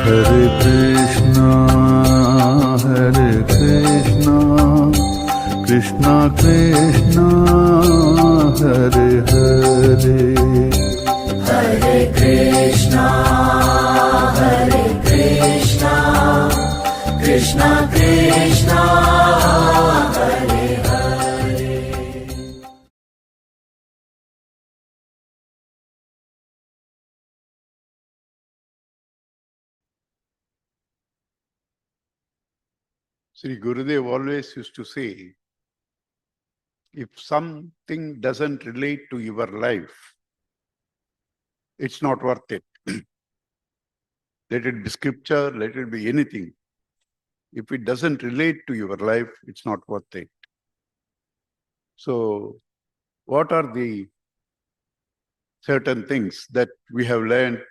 Hare Krishna, Krishna Krishna, Hare Hare, Hare Krishna, Krishna Krishna, Hare Hare. Sri Gurudev always used to say, if something doesn't relate to your life, it's not worth it. Let it be scripture, let it be anything. If it doesn't relate to your life, it's not worth it. So, what are the certain things that we have learned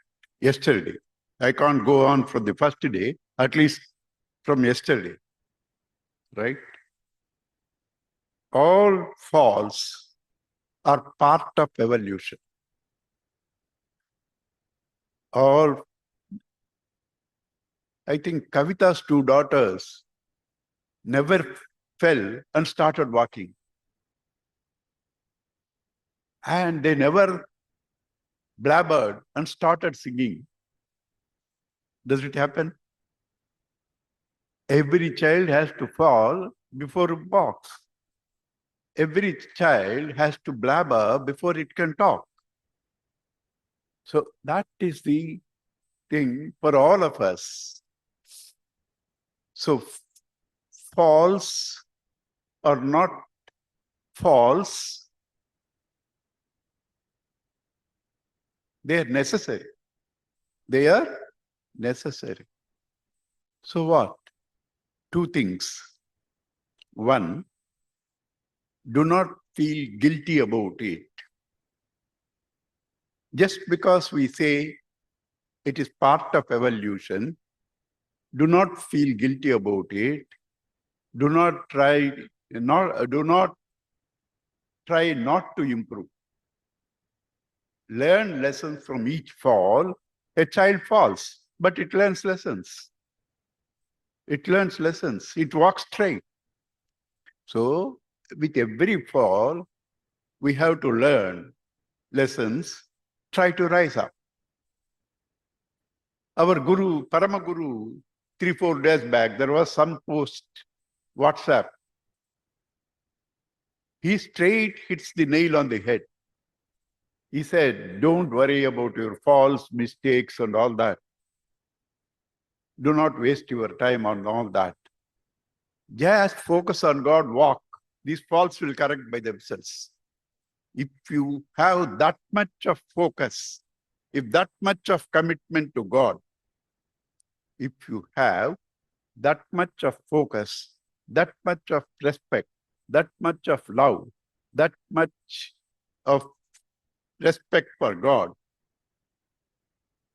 yesterday? I can't go on from the first day, at least from yesterday, right? All falls are part of evolution. All, I think Kavita's two daughters never fell and started walking. And they never blabbered and started singing. Does it happen? Every child has to fall before it walks. Every child has to blabber before it can talk. So that is the thing for all of us. So false or not false, they are necessary. They are necessary. So what? Two things. One, do not feel guilty about it. Just because we say it is part of evolution, do not feel guilty about it. Do not try not to improve. Learn lessons from each fall. A child falls, but it learns lessons. It learns lessons. It walks straight. So, with every fall, we have to learn lessons, try to rise up. Our Guru, Parama Guru, 3-4 days back, there was some post, WhatsApp. He straight hits the nail on the head. He said, don't worry about your false mistakes and all that. Do not waste your time on all that. Just focus on God, walk. These faults will correct by themselves. If you have that much of focus, if that much of commitment to God, if you have that much of focus, that much of respect, that much of love, that much of respect for God,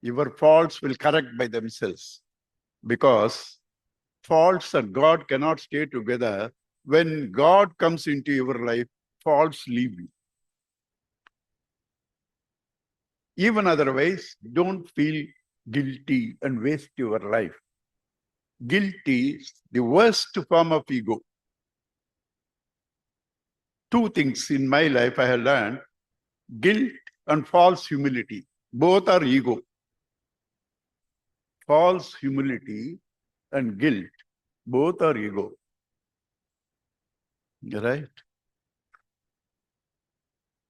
your faults will correct by themselves. Because faults and God cannot stay together. When God comes into your life, faults leave you. Even otherwise, don't feel guilty and waste your life. Guilt is the worst form of ego. Two things in my life I have learned: guilt and false humility. Both are ego. False humility and guilt, both are ego. Right?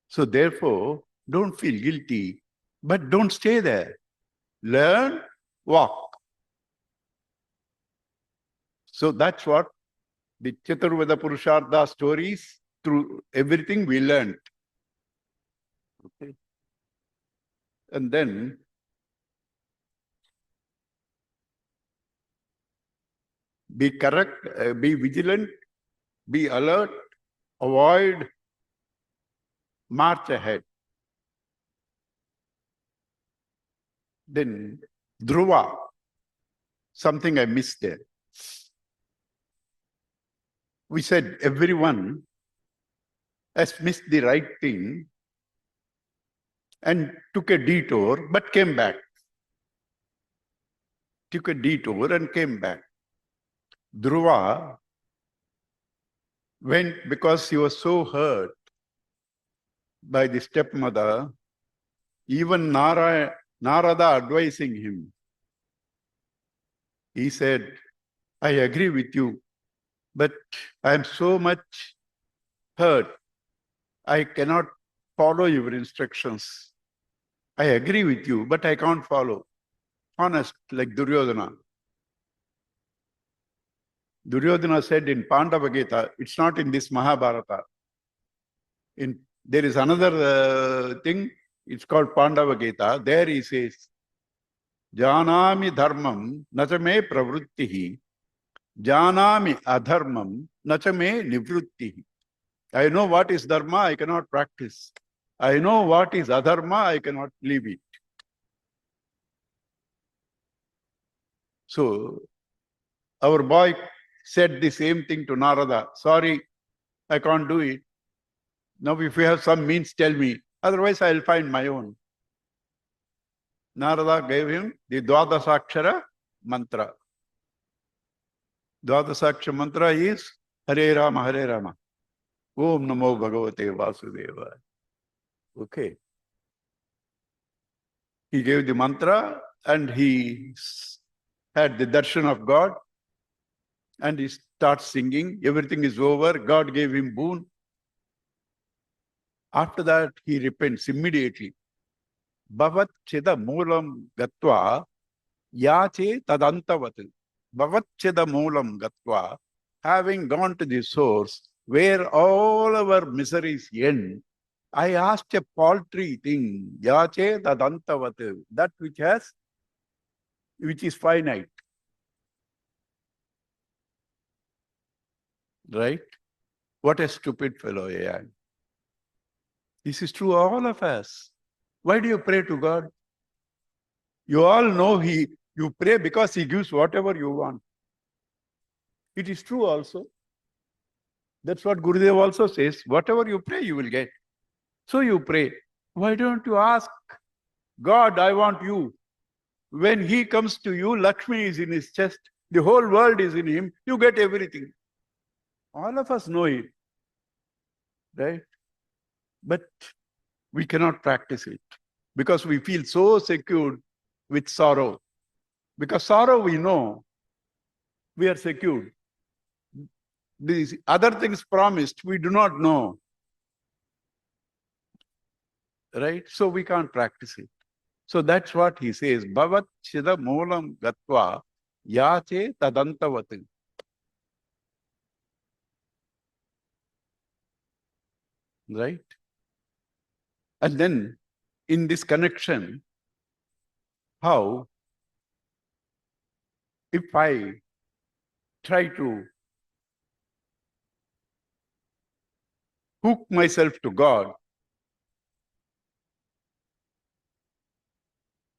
So therefore, don't feel guilty, but don't stay there. Learn, walk. So that's what the Chaturveda Purushartha stories, through everything we learned. Okay. And then be correct, be vigilant, be alert, avoid, march ahead. Then Dhruva, something I missed there. We said everyone has missed the right thing and took a detour, but came back. took a detour and came back. Dhruva went because he was so hurt by the stepmother, even Narada advising him. He said, I agree with you, but I am so much hurt. I cannot follow your instructions. I agree with you, but I can't follow. Honest, like Duryodhana. Duryodhana said in Pandava Gita, it's not in this Mahabharata. There is another thing, it's called Pandava Gita. There he says, Janami dharmam nachame pravrittihi, janami adharmam nachame nivrittihi. I know what is dharma, I cannot practice. I know what is adharma, I cannot leave it. So, our boy said the same thing to Narada. Sorry, I can't do it. Now, if you have some means, tell me. Otherwise, I'll find my own. Narada gave him the Dwadasakshara mantra. Dwadasakshara mantra is Hare Rama, Hare Rama. Om Namo Bhagavate Vasudevaya. Okay. He gave the mantra and he had the darshan of God and he starts singing. Everything is over. God gave him boon. After that, he repents immediately. Bhavat cheda moolam gatva yache tadantavat. Bhavat cheda moolam gatva, having gone to the source where all our miseries end, I asked a paltry thing, yache tadantavat, that which is finite. Right? What a stupid fellow I am. This is true of all of us. Why do you pray to God? You all know you pray because He gives whatever you want. It is true also. That's what Gurudev also says. Whatever you pray, you will get. So you pray. Why don't you ask God, I want you? When He comes to you, Lakshmi is in His chest. The whole world is in Him. You get everything. All of us know it. Right? But we cannot practice it because we feel so secured with sorrow. Because sorrow we know, we are secured. These other things promised, we do not know. Right? So we can't practice it. So that's what he says. Bhavat chida moolam gatva yache tadantavat. Right? And then in this connection, how if I try to hook myself to God,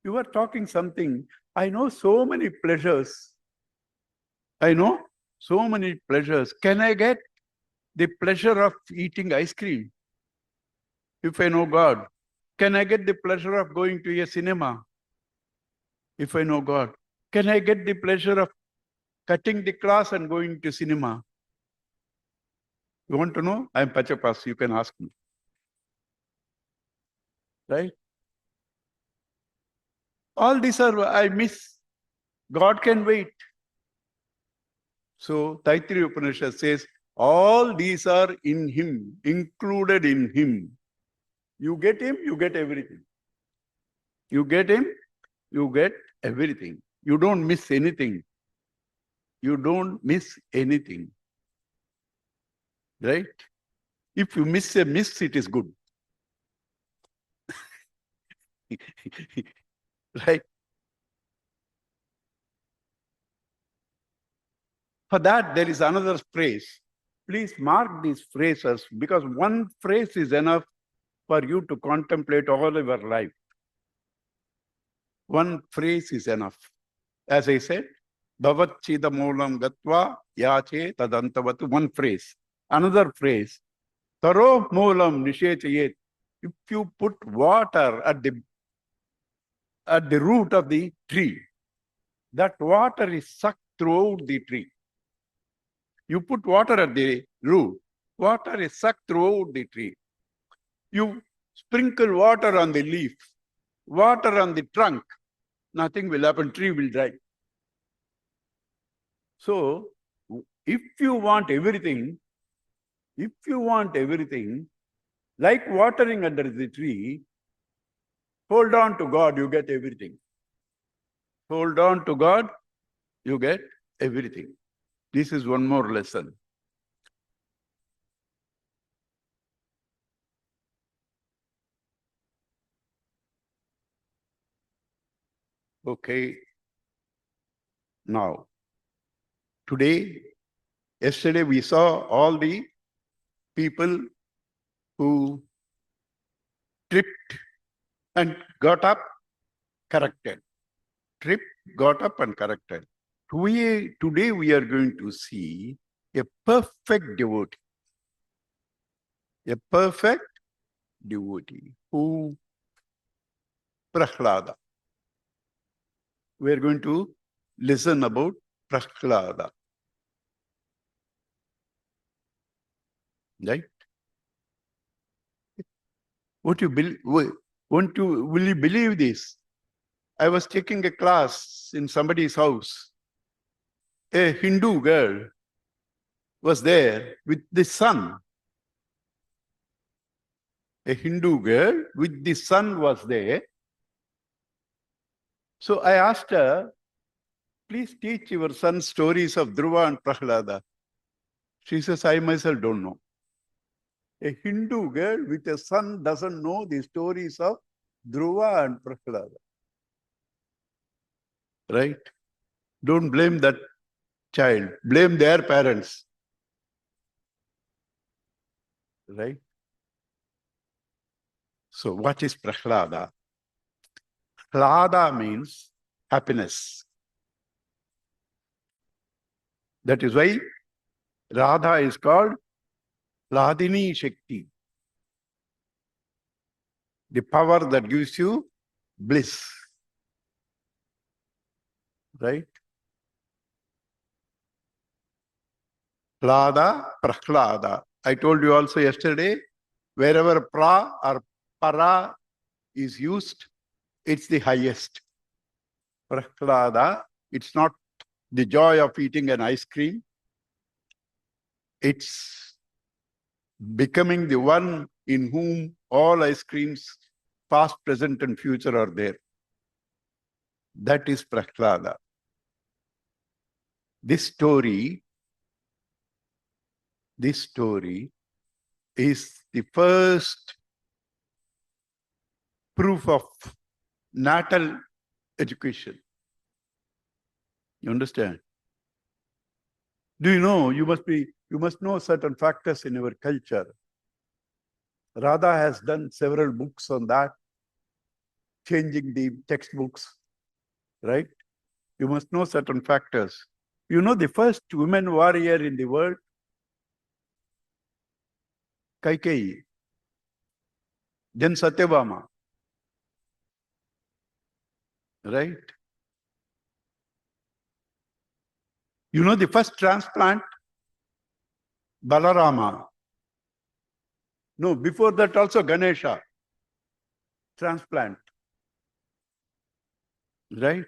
you are talking something. I know so many pleasures. I know so many pleasures. Can I get the pleasure of eating ice cream? If I know God, can I get the pleasure of going to a cinema? If I know God, can I get the pleasure of cutting the class and going to cinema? You want to know? I am Pachapas, you can ask me. Right? All these I miss. God can wait. So Taittiriya Upanishad says, all these are in Him, included in Him. You get Him, you get everything. You get Him, you get everything. You don't miss anything. You don't miss anything. Right? If you miss a miss, it is good. Right? For that, there is another phrase. Please mark these phrases because one phrase is enough for you to contemplate all of your life. One phrase is enough. As I said, Bhavat chida moolam gatva yache tadantavatu. One phrase. Another phrase. Taro moolam nishechayet. If you put water at the root of the tree, that water is sucked throughout the tree. You put water at the root, water is sucked throughout the tree. You sprinkle water on the leaf, water on the trunk, nothing will happen, tree will dry. So, if you want everything, like watering under the tree, hold on to God, you get everything. Hold on to God, you get everything. This is one more lesson. Okay. Now, yesterday we saw all the people who tripped and got up, corrected. Tripped, got up and corrected. Today we are going to see a perfect devotee. A perfect devotee who Prahlada. We are going to listen about Prahlada. Right? Will you believe this? I was taking a class in somebody's house. A Hindu girl was there with the son. A Hindu girl with the son was there. So I asked her, please teach your son stories of Dhruva and Prahlada. She says, I myself don't know. A Hindu girl with a son doesn't know the stories of Dhruva and Prahlada. Right? Don't blame that child. Blame their parents. Right? So what is Prahlada? Prahlada means happiness. That is why Radha is called Hladini Shakti. The power that gives you bliss. Right? Hlada, Prahlada. I told you also yesterday, wherever pra or para is used, it's the highest. Prahlada, it's not the joy of eating an ice cream. It's becoming the one in whom all ice creams, past, present, and future are there. That is Prahlada. This story is the first proof of natal education. You understand? Do you know, you must know certain factors in your culture. Radha has done several books on that, changing the textbooks, right? You must know certain factors. You know the first women warrior in the world? Kaikeyi, then Satyabhama, right? You know the first transplant? Balarama. No, before that also Ganesha. Transplant. Right?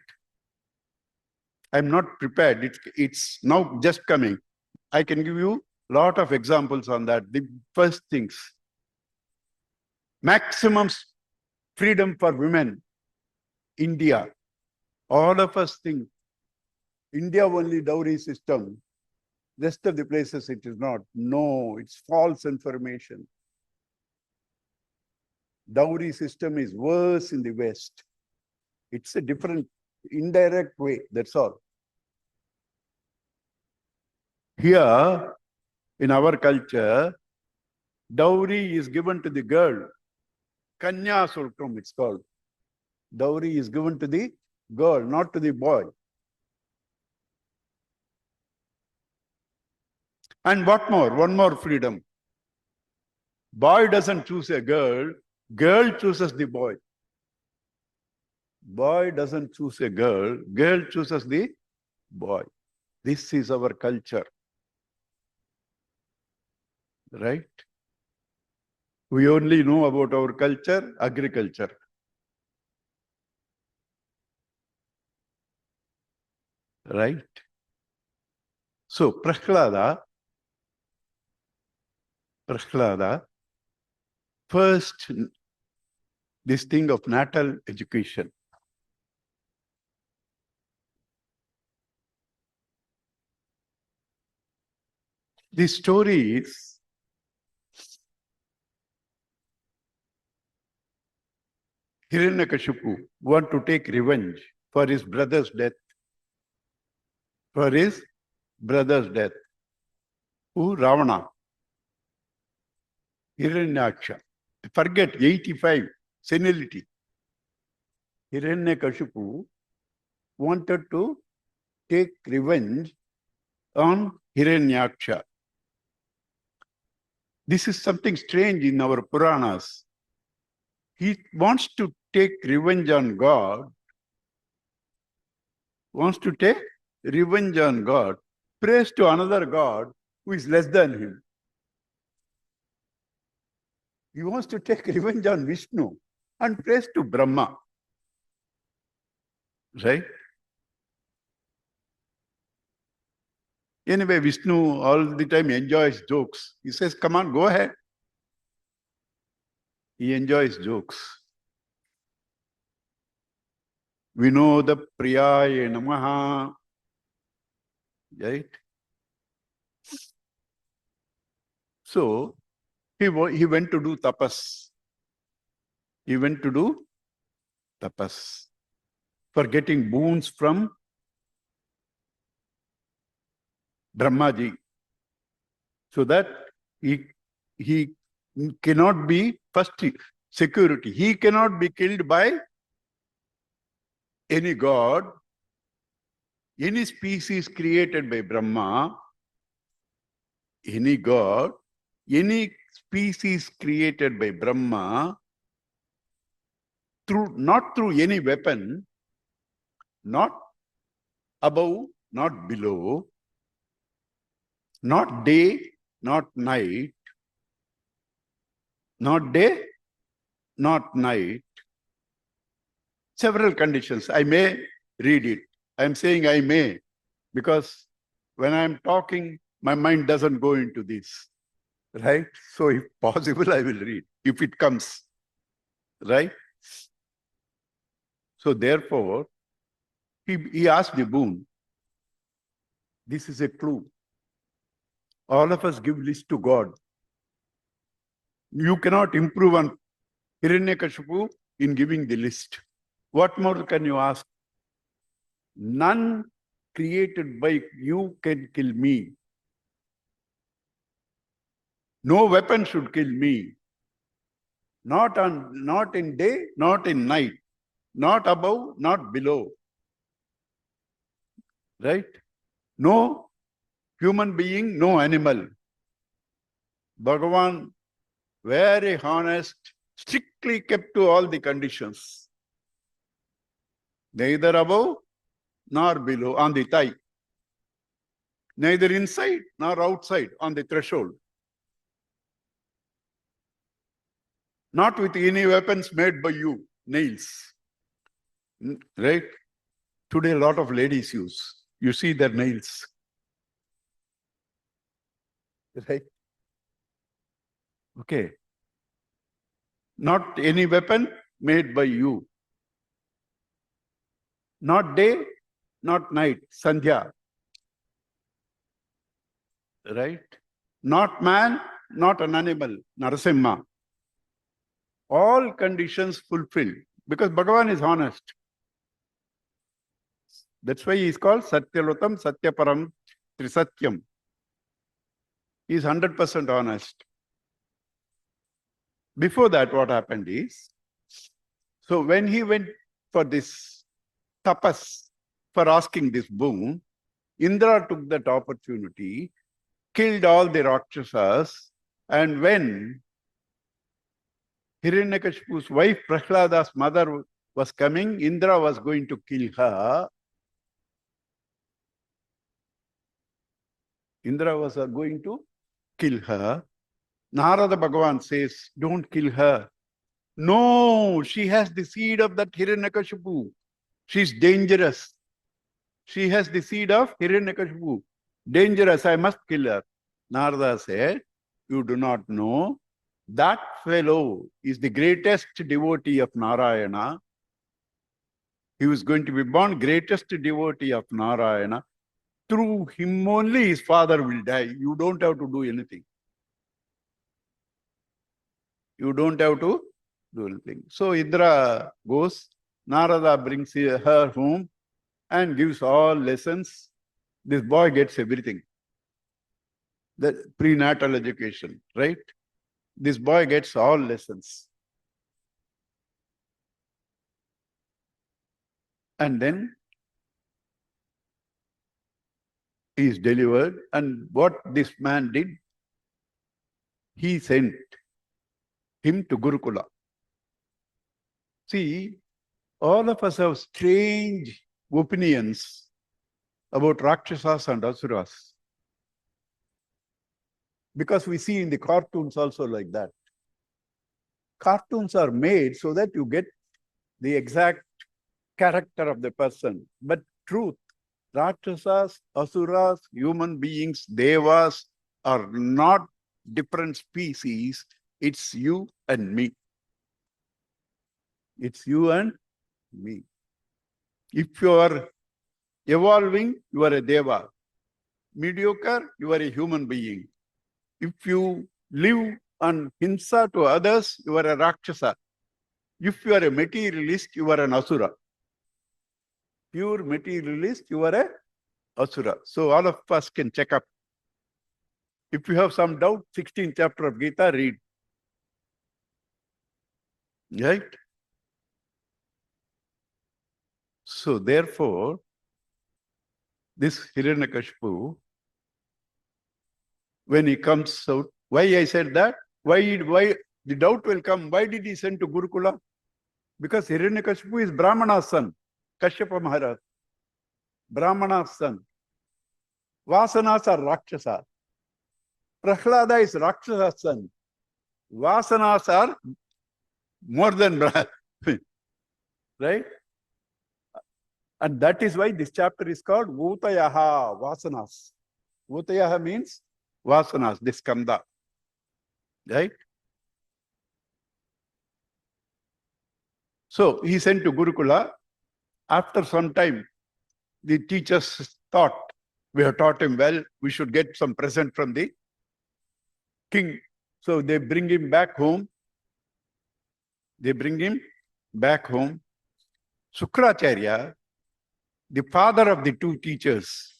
I'm not prepared. It's now just coming. I can give you a lot of examples on that. The first things. Maximum freedom for women. India. All of us think India only dowry system. Rest of the places it is not. No, it's false information. Dowry system is worse in the West. It's a different, indirect way, that's all. Here, in our culture, dowry is given to the girl. Kanya Sulkam, it's called. Dowry is given to the girl, not to the boy. And what more? One more freedom. Boy doesn't choose a girl, girl chooses the boy. Boy doesn't choose a girl, girl chooses the boy. This is our culture. Right? We only know about our culture, agriculture. Right? So Prahlada, first this thing of natal education. This story is Hiranyakashipu want to take revenge for his brother's death. For his brother's death. Who? Ravana. Hiranyaksha. Forget 85, senility. Hiranyakashipu wanted to take revenge on Hiranyaksha. This is something strange in our Puranas. He wants to take revenge on God, prays to another God who is less than him. He wants to take revenge on Vishnu and prays to Brahma. Right? Anyway, Vishnu all the time enjoys jokes. He says, come on, go ahead. He enjoys jokes. Vinoda Priyaya Namaha. Right? So, he went to do tapas. He went to do tapas for getting boons from Brahmaji. So that he cannot be, first security, he cannot be killed by any god, any species created by Brahma, any god, any species created by Brahma, not through any weapon, not above, not below, not day, not night, not day, not night. Several conditions. I may read it. I'm saying I may, because when I'm talking, my mind doesn't go into this. Right? So if possible, I will read, if it comes. Right? So therefore, he asked the boon. This is a clue. All of us give list to God. You cannot improve on Hiranyakashipu in giving the list. What more can you ask? None created by you can kill me. No weapon should kill me. Not in day, not in night. Not above, not below. Right? No human being, no animal. Bhagavan, very honest, strictly kept to all the conditions. Neither above nor below, on the thigh. Neither inside nor outside, on the threshold. Not with any weapons made by you, nails. Right? Today a lot of ladies use. You see their nails. Right? Okay. Not any weapon made by you. Not day, not night, Sandhya. Right? Not man, not an animal, Narasimha. All conditions fulfilled, because Bhagavan is honest. That's why he is called Satyalotam, Satyaparam, Trisatyam. He is 100% honest. Before that, what happened is, so when he went for this tapas, for asking this boon, Indra took that opportunity, killed all the Rakshasas, and when Hiranyakashipu's wife, Prahlada's mother, was coming. Indra was going to kill her. Indra was going to kill her. Narada Bhagavan says, don't kill her. No, she has the seed of that Hiranyakashipu. She's dangerous. She has the seed of Hiranyakashipu. Dangerous, I must kill her. Narada said, you do not know. That fellow is the greatest devotee of Narayana. He was going to be born greatest devotee of Narayana. Through him only his father will die. You don't have to do anything. You don't have to do anything. So Indra goes, Narada brings her home and gives all lessons. This boy gets everything. The prenatal education, right? This boy gets all lessons. And then he is delivered. And what this man did, he sent him to Gurukula. See, all of us have strange opinions about Rakshasas and Asuras. Because we see in the cartoons also like that. Cartoons are made so that you get the exact character of the person. But truth, Rakshasas, Asuras, human beings, Devas are not different species. It's you and me. It's you and me. If you are evolving, you are a Deva. Mediocre, you are a human being. If you live on hinsa to others, you are a Rakshasa. If you are a materialist, you are an Asura. Pure materialist, you are a Asura. So all of us can check up. If you have some doubt, 16th chapter of Gita, read. Right? So therefore, this Hiranyakashipu, when he comes out, why I said that? Why the doubt will come? Why did he send to Gurukula? Because Hiranyakashipu is Brahmana's son, Kashyapa Maharaj. Brahmana's son. Vasanas are Rakshasa. Prahlada is Rakshasa's son. Vasanas are more than right? And that is why this chapter is called Bhutayaha Vasanas. Bhutayaha means Vasanas, this Skanda. Right? So he sent to Gurukula. After some time, the teachers thought, we have taught him well, we should get some present from the king. So they bring him back home. Sukracharya, the father of the two teachers,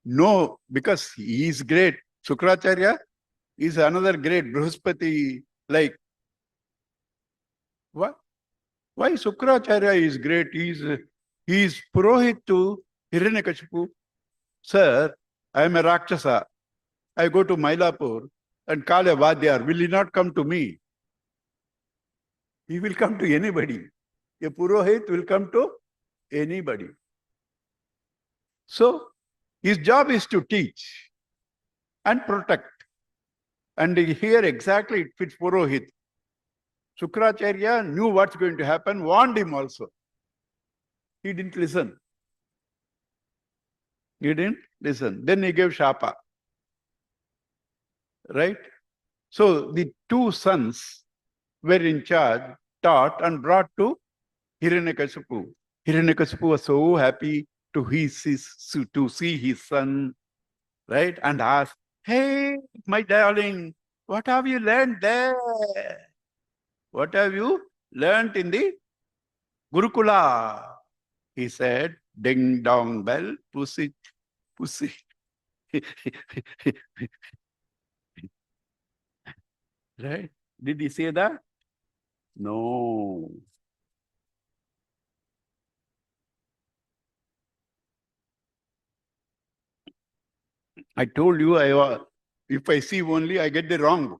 no, because he is great. Sukracharya is another great Brihaspati, like, what? Why Sukracharya is great? He is Purohit to Hiranyakashipu. Sir, I am a Rakshasa. I go to Mailapur and call a Vadyar. Will he not come to me? He will come to anybody. A Purohit will come to anybody. So, his job is to teach and protect. And here exactly it fits Purohit. Sukracharya knew what's going to happen, warned him also. He didn't listen. Then he gave Shapa. Right? So the two sons were in charge, taught and brought to Hiranyakashipu. Hiranyakashipu was so happy to see his son, right? And asked, hey, my darling, what have you learned there? What have you learned in the Gurukula? He said, ding dong bell, pussy. Right? Did he say that? No. I told you, if I see only, I get the wrong.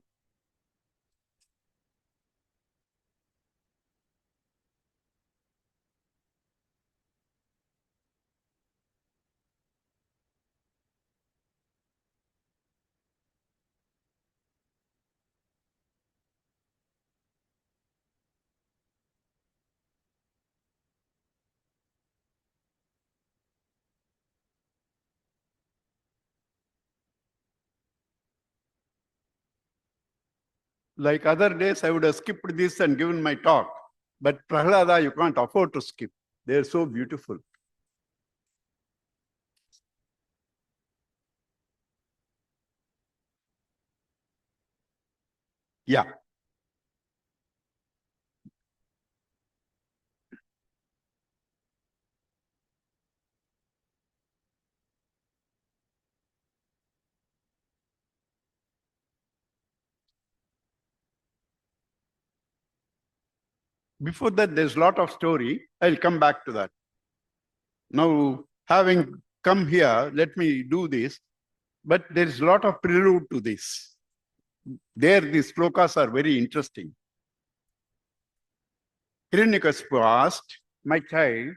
Like other days, I would have skipped this and given my talk. But Prahlada, you can't afford to skip. They're so beautiful. Yeah. Before that, there's a lot of story. I'll come back to that. Now, having come here, let me do this. But there's a lot of prelude to this. There, these slokas are very interesting. Hiranyakasipu asked, my child,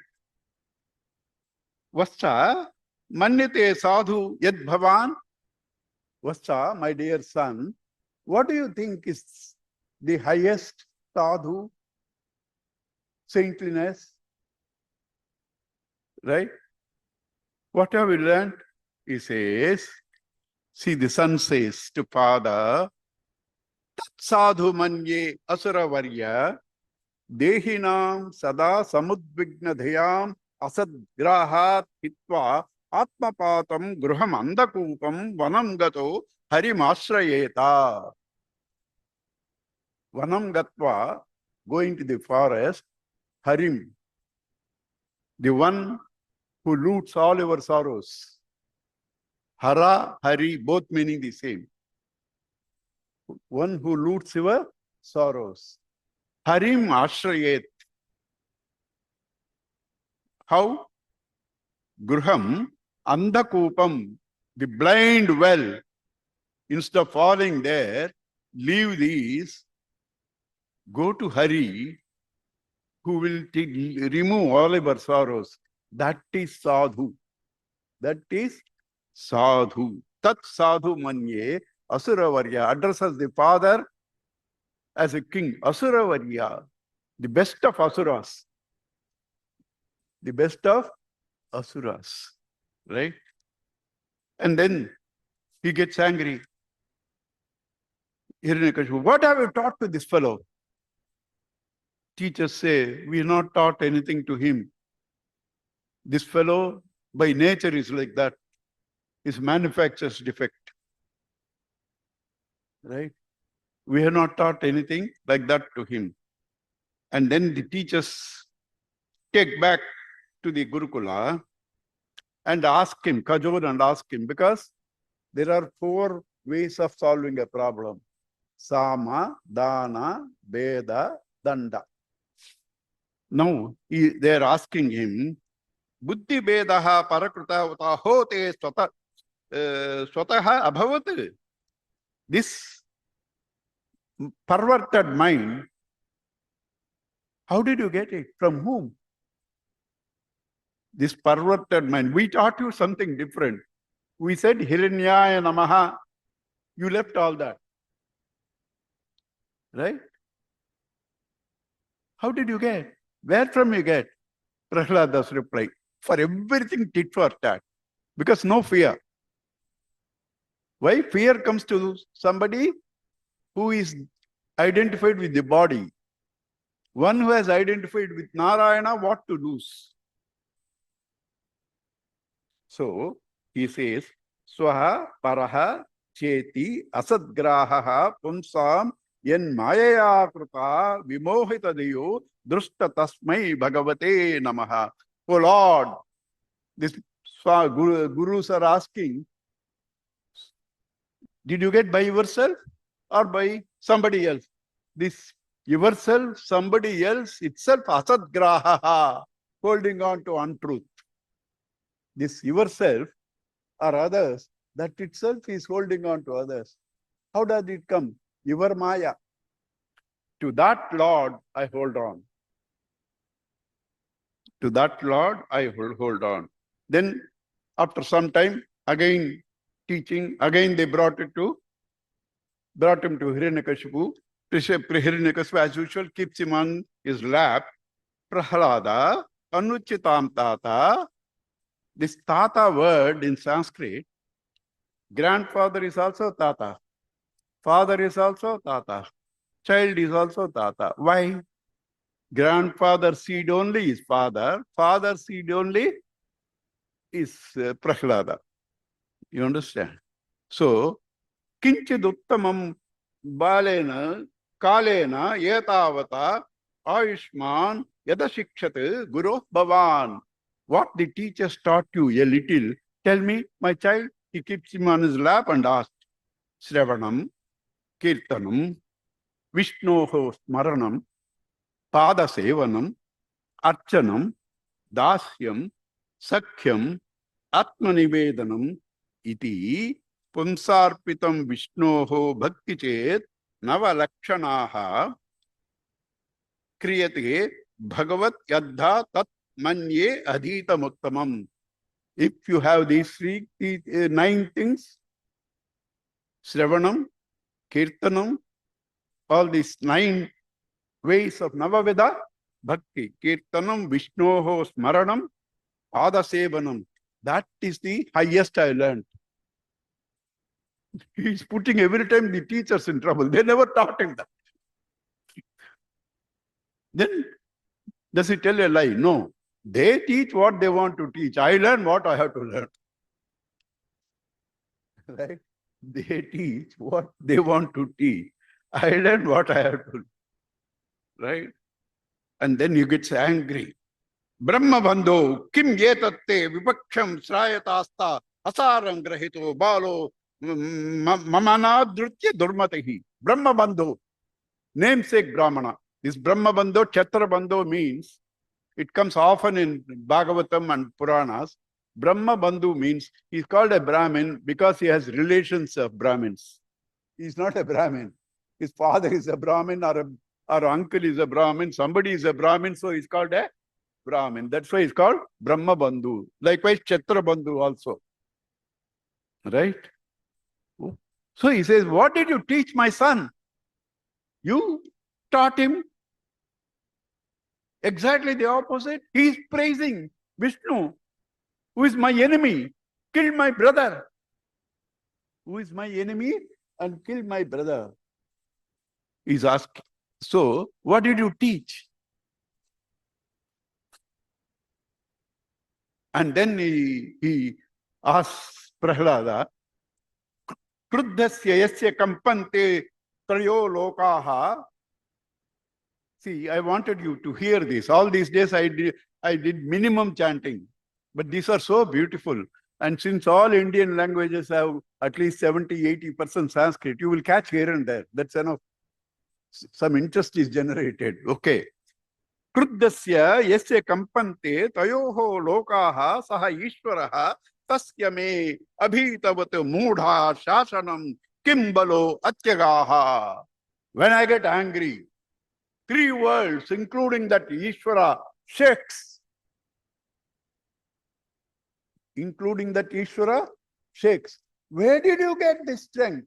Vascha, manyate sadhu yad bhavan? Vascha, my dear son, what do you think is the highest sadhu, saintliness? Right? What have we learned? He says, see, the son says to father, Tat sadhu manye asura varya dehinam sada samudvigna dhayam asadgrahat hitva atmapatam gruham andakupam vanam gato harimashrayeta. Vanam gatva, going to the forest, harim, the one who loots all our sorrows. Hara, Hari, both meaning the same. One who loots your sorrows. Harim ashrayet. How? Gruham andakupam, the blind well. Instead of falling there, leave these, go to Hari, who will remove all our sorrows. That is sadhu. That is sadhu. Tat sadhu manye asuravarya. Addresses the father as a king. Asuravarya, the best of asuras. The best of asuras. Right? And then he gets angry. Hiranyakashipu, what have you taught to this fellow? Teachers say, we have not taught anything to him. This fellow, by nature, is like that. His manufacturer's defect. Right? We have not taught anything like that to him. And then the teachers take back to the Gurukula and ask him, kajor and ask him, because there are 4 ways of solving a problem. Sama, Dana, Veda, Danda. Now, they are asking him, Buddhi Vedaha Parakruta Utahote Swataha Abhavat. This perverted mind, how did you get it? From whom? This perverted mind. We taught you something different. We said Hiranyaya Namaha. You left all that. Right? How did you get? Where from you get? Prahlada's reply. For everything tit for tat. Because no fear. Why? Fear comes to somebody who is identified with the body. One who has identified with Narayana, what to lose? So, he says, Swaha Paraha Cheti Asadgraha Punsam Yen Mayaya Kruta Vimohita Deyo Drushta Tasmai Bhagavate Namaha. Oh Lord, this Gurus are asking, did you get by yourself or by somebody else? This yourself, somebody else, itself asadgraha, holding on to untruth. This yourself or others, that itself is holding on to others. How does it come? Your Maya. To that Lord, I hold on. To that Lord, I hold on. Then, after some time, again teaching, again they brought him to Hiranyakashipu. Hiranyakashipu, as usual, keeps him on his lap. Prahlada, Anuchitam Tata. This Tata word in Sanskrit, grandfather is also Tata. Father is also Tata. child is also Tata. Why? Grandfather seed only is father, father seed only is Prahlada. You understand? So, kinchid uttamam balena kalena yetavata ayushman yadashikshat guru bhavan. What the teachers taught you a little, tell me, my child. He keeps him on his lap and asked, Shravanam, Kirtanam, Vishnoho Smaranam, Pada Sevanam, Archanam, Dasyam, Sakhyam, Atmanivedanam, iti Punsarpitam Vishnoho Bhakti Chet Navalakshanaha Kriyate Bhagavat Yadha Tat Manye Adhita Muttamam. If you have these 9 things, Shravanam, Kirtanam, all these 9 ways of Navaveda, Bhakti, Kirtanam, Vishnoho Smaranam, Adasevanam. That is the highest I learned. He's putting every time the teachers in trouble. They never taught him that. Then, does he tell a lie? No. They teach what they want to teach. I learn what I have to learn. Right? They teach what they want to teach. I learn what I have to. Right? And then you get angry. Brahma bandho kim yetatte vipaksham shrayatasta asaram grahito balo mamanadrutya durmatahi. Brahma bandho, namesake Brahmana. This Brahma bandho, Chatra bandho means, it comes often in Bhagavatam and Puranas. Brahma bandhu means he's called a Brahmin because he has relations of Brahmins. He's not a Brahmin. His father is a Brahmin, or uncle is a Brahmin. Somebody is a Brahmin, so he's called a Brahmin. That's why he's called Brahma bandhu. Likewise, Chatra bandhu also. Right? So he says, what did you teach my son? You taught him exactly the opposite. He is praising Vishnu, who is my enemy, killed my brother. Who is my enemy and killed my brother? He's asking. So, what did you teach? And then he asks Prahlada, Kruddhasya yasya kampante trayo lokaha. See, I wanted you to hear this. All these days I did minimum chanting. But these are so beautiful. And since all Indian languages have at least 70-80% Sanskrit, you will catch here and there. That's enough. Some interest is generated. Okay. Kruddhasya yasya kampante tayoho lokaha saha ishvaraha tasya me abhitavat moodha shasanam kimbalo atyagaha. When I get angry, 3 worlds, including that Ishvara, shakes. Including that Ishvara, shakes. Where did you get this strength?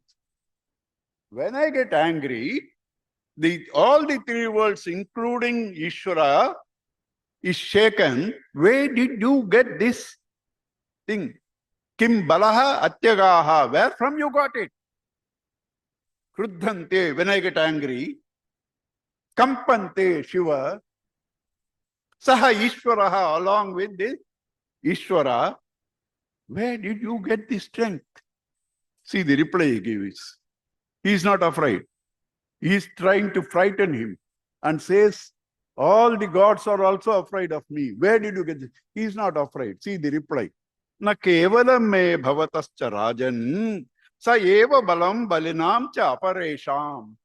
When I get angry, all the 3 worlds, including Ishvara, is shaken. Where did you get this thing? Kim balaha atyagaha. Where from you got it? Kruddhante, when I get angry. Kampante Shiva. Saha Ishvaraha, along with the Ishvara. Where did you get the strength? See the reply he gives. He is not afraid. He is trying to frighten him and says, all the gods are also afraid of me. Where did you get this? He is not afraid. See the reply. Na kevalam me bhavatascha rajan sa eva balam balinam cha aparesham.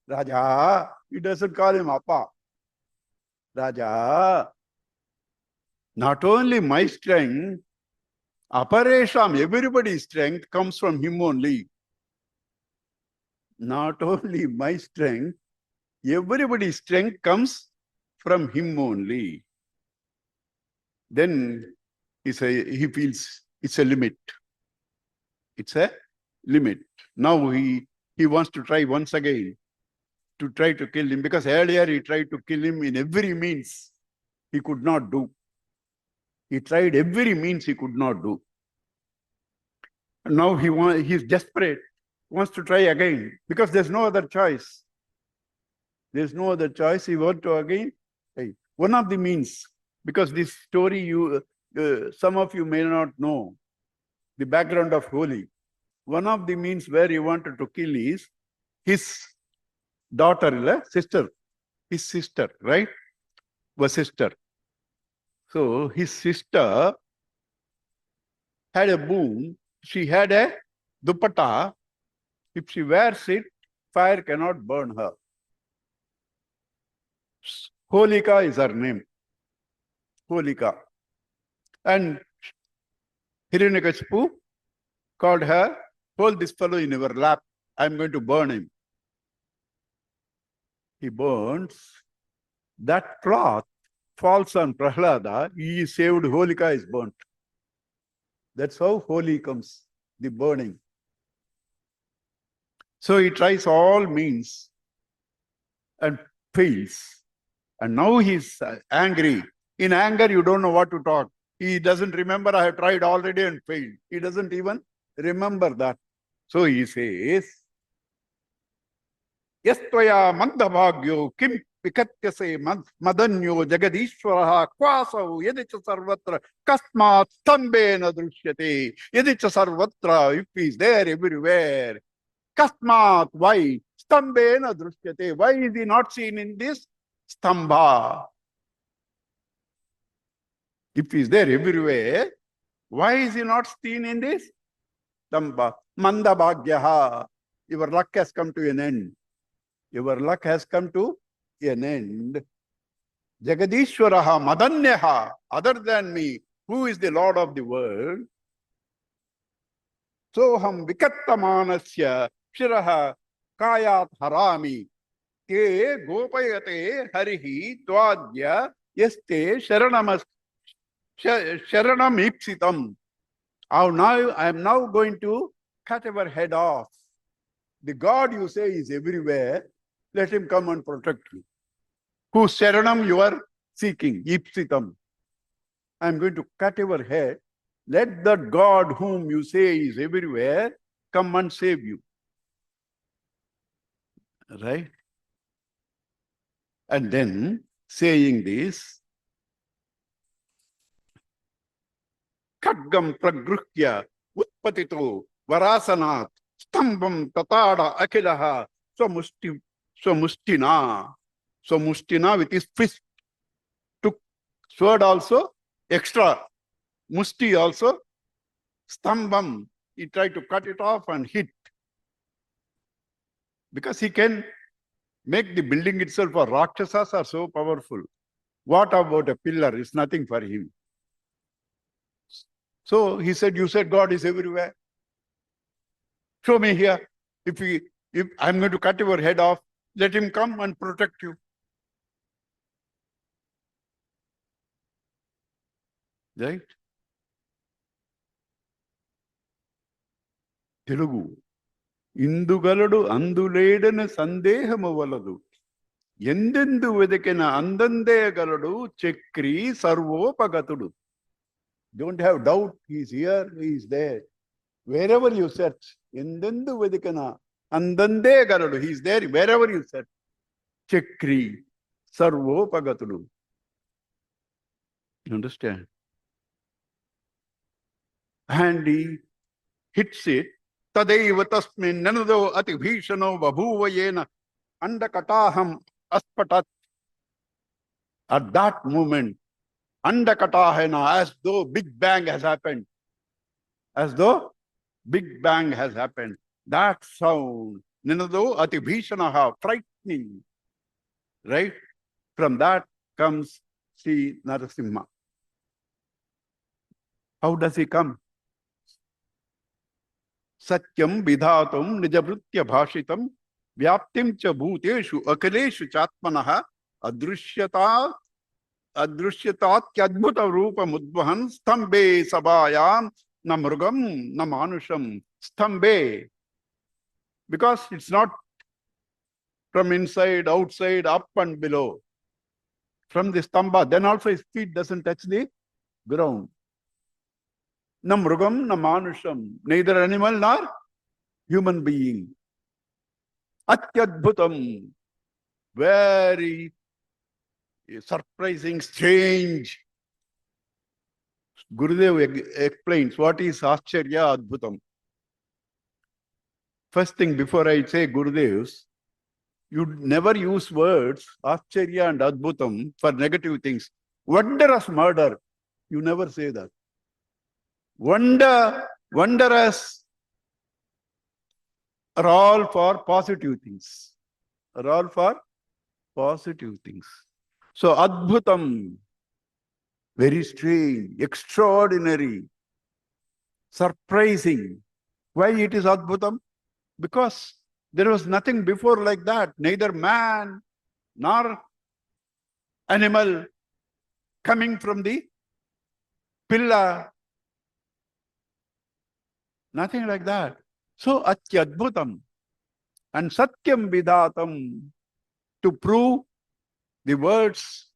Raja, he doesn't call him Appa. Raja, not only my strength, Aparesham, everybody's strength comes from him only. Not only my strength, everybody's strength comes from him only. Then he feels it's a limit. It's a limit. Now he wants to try once again to try to kill him, because earlier he tried to kill him in every means he could not do. He tried every means he could not do. And now he's desperate, wants to try again, because there's no other choice. There's no other choice. He went to again. Hey, one of the means, because this story some of you may not know the background of Holi. One of the means where he wanted to kill is his daughter, his sister, right? Was sister. So his sister had a boon. She had a dupatta. If she wears it, fire cannot burn her. Holika is her name. Holika. And Hiranyakashipu called her, hold this fellow in your lap. I'm going to burn him. He burns. That cloth falls on Prahlada. He is saved. Holika is burnt. That's how Holi comes, the burning. So he tries all means and fails. And now he's angry. In anger, you don't know what to talk. He doesn't remember, I have tried already and failed. He doesn't even remember that. So he says, Yastvaya mandabhagyo kim vikatyase madanyo jagadishwaraha kvasau yadicha sarvatra kasmat stambena drushyate yadicha sarvatra, if he is there everywhere. Kasmat, why? Stambena drushyate. Why is he not seen in this stambha? If he is there everywhere, why is he not seen in this stambha? Mandabhagyaha. Your luck has come to an end. Your luck has come to an end. Jagadishwaraha madanyaha. Other than me, who is the Lord of the world? Soham vikattamanasya shiraha kayat harami. Te gopayate harihi twadya yaste sharanam ipsitam. I am now going to cut our head off. The God you say is everywhere. Let him come and protect you. Whose sharanam you are seeking? Ipsitam. I am going to cut your head. Let that God whom you say is everywhere come and save you. Right? And then, saying this, Khadgam pragruhya utpatito varasanat stambam tatada akhilaha swamustina. Swamustina with his fist. Took sword also, extra. Musti also, stambam. He tried to cut it off and hit. Because he can make the building itself, or Rakshasas are so powerful. What about a pillar? It's nothing for him. So he said, you said God is everywhere. Show me here. If I'm going to cut your head off, let him come and protect you. Right? Telugu. Indugaladu anduledana sandehama valadu. Endendu vedekena andande galadu chekri sarvopagatudu. Don't have doubt, he is here, he is there. Wherever you search, endendu vedekena andande galadu, he is there wherever you search. Chekri sarvopagatudu. You understand? And he hits it. Tadeva tasmin nanado ati bhishano babhuvayena andakataham aspatat. At that moment, andakatahena, as though Big Bang has happened. As though Big Bang has happened. That sound, nanado ati bhishanaha, frightening. Right? From that comes Sri Narasimha. How does he come? Satyam vidhatum nijavritya bhashitam vyaptim cha bhuteshu akaleshu chatmanaha adrushyatat rupa mudvahan stambhe sabhayam na mrugam na manusham. Stambhe. Because it's not from inside, outside, up and below. From the stamba, then also his feet doesn't touch the ground. Na mrugam, na manusham. Neither animal nor human being. Atyadbhutam. very surprising, strange. Gurudev explains what is Ascharya Adbhutam. First thing, before I say Gurudev's, you never use words Ascharya and Adbhutam for negative things. Wondrous murder, you never say that. Wondrous are all for positive things. Are all for positive things. So Adbhutam, very strange, extraordinary, surprising. Why it is Adbhutam? Because there was nothing before like that. Neither man nor animal coming from the pillar. Nothing like that. So Atyadbhutam and Satyam Vidatam, to prove the words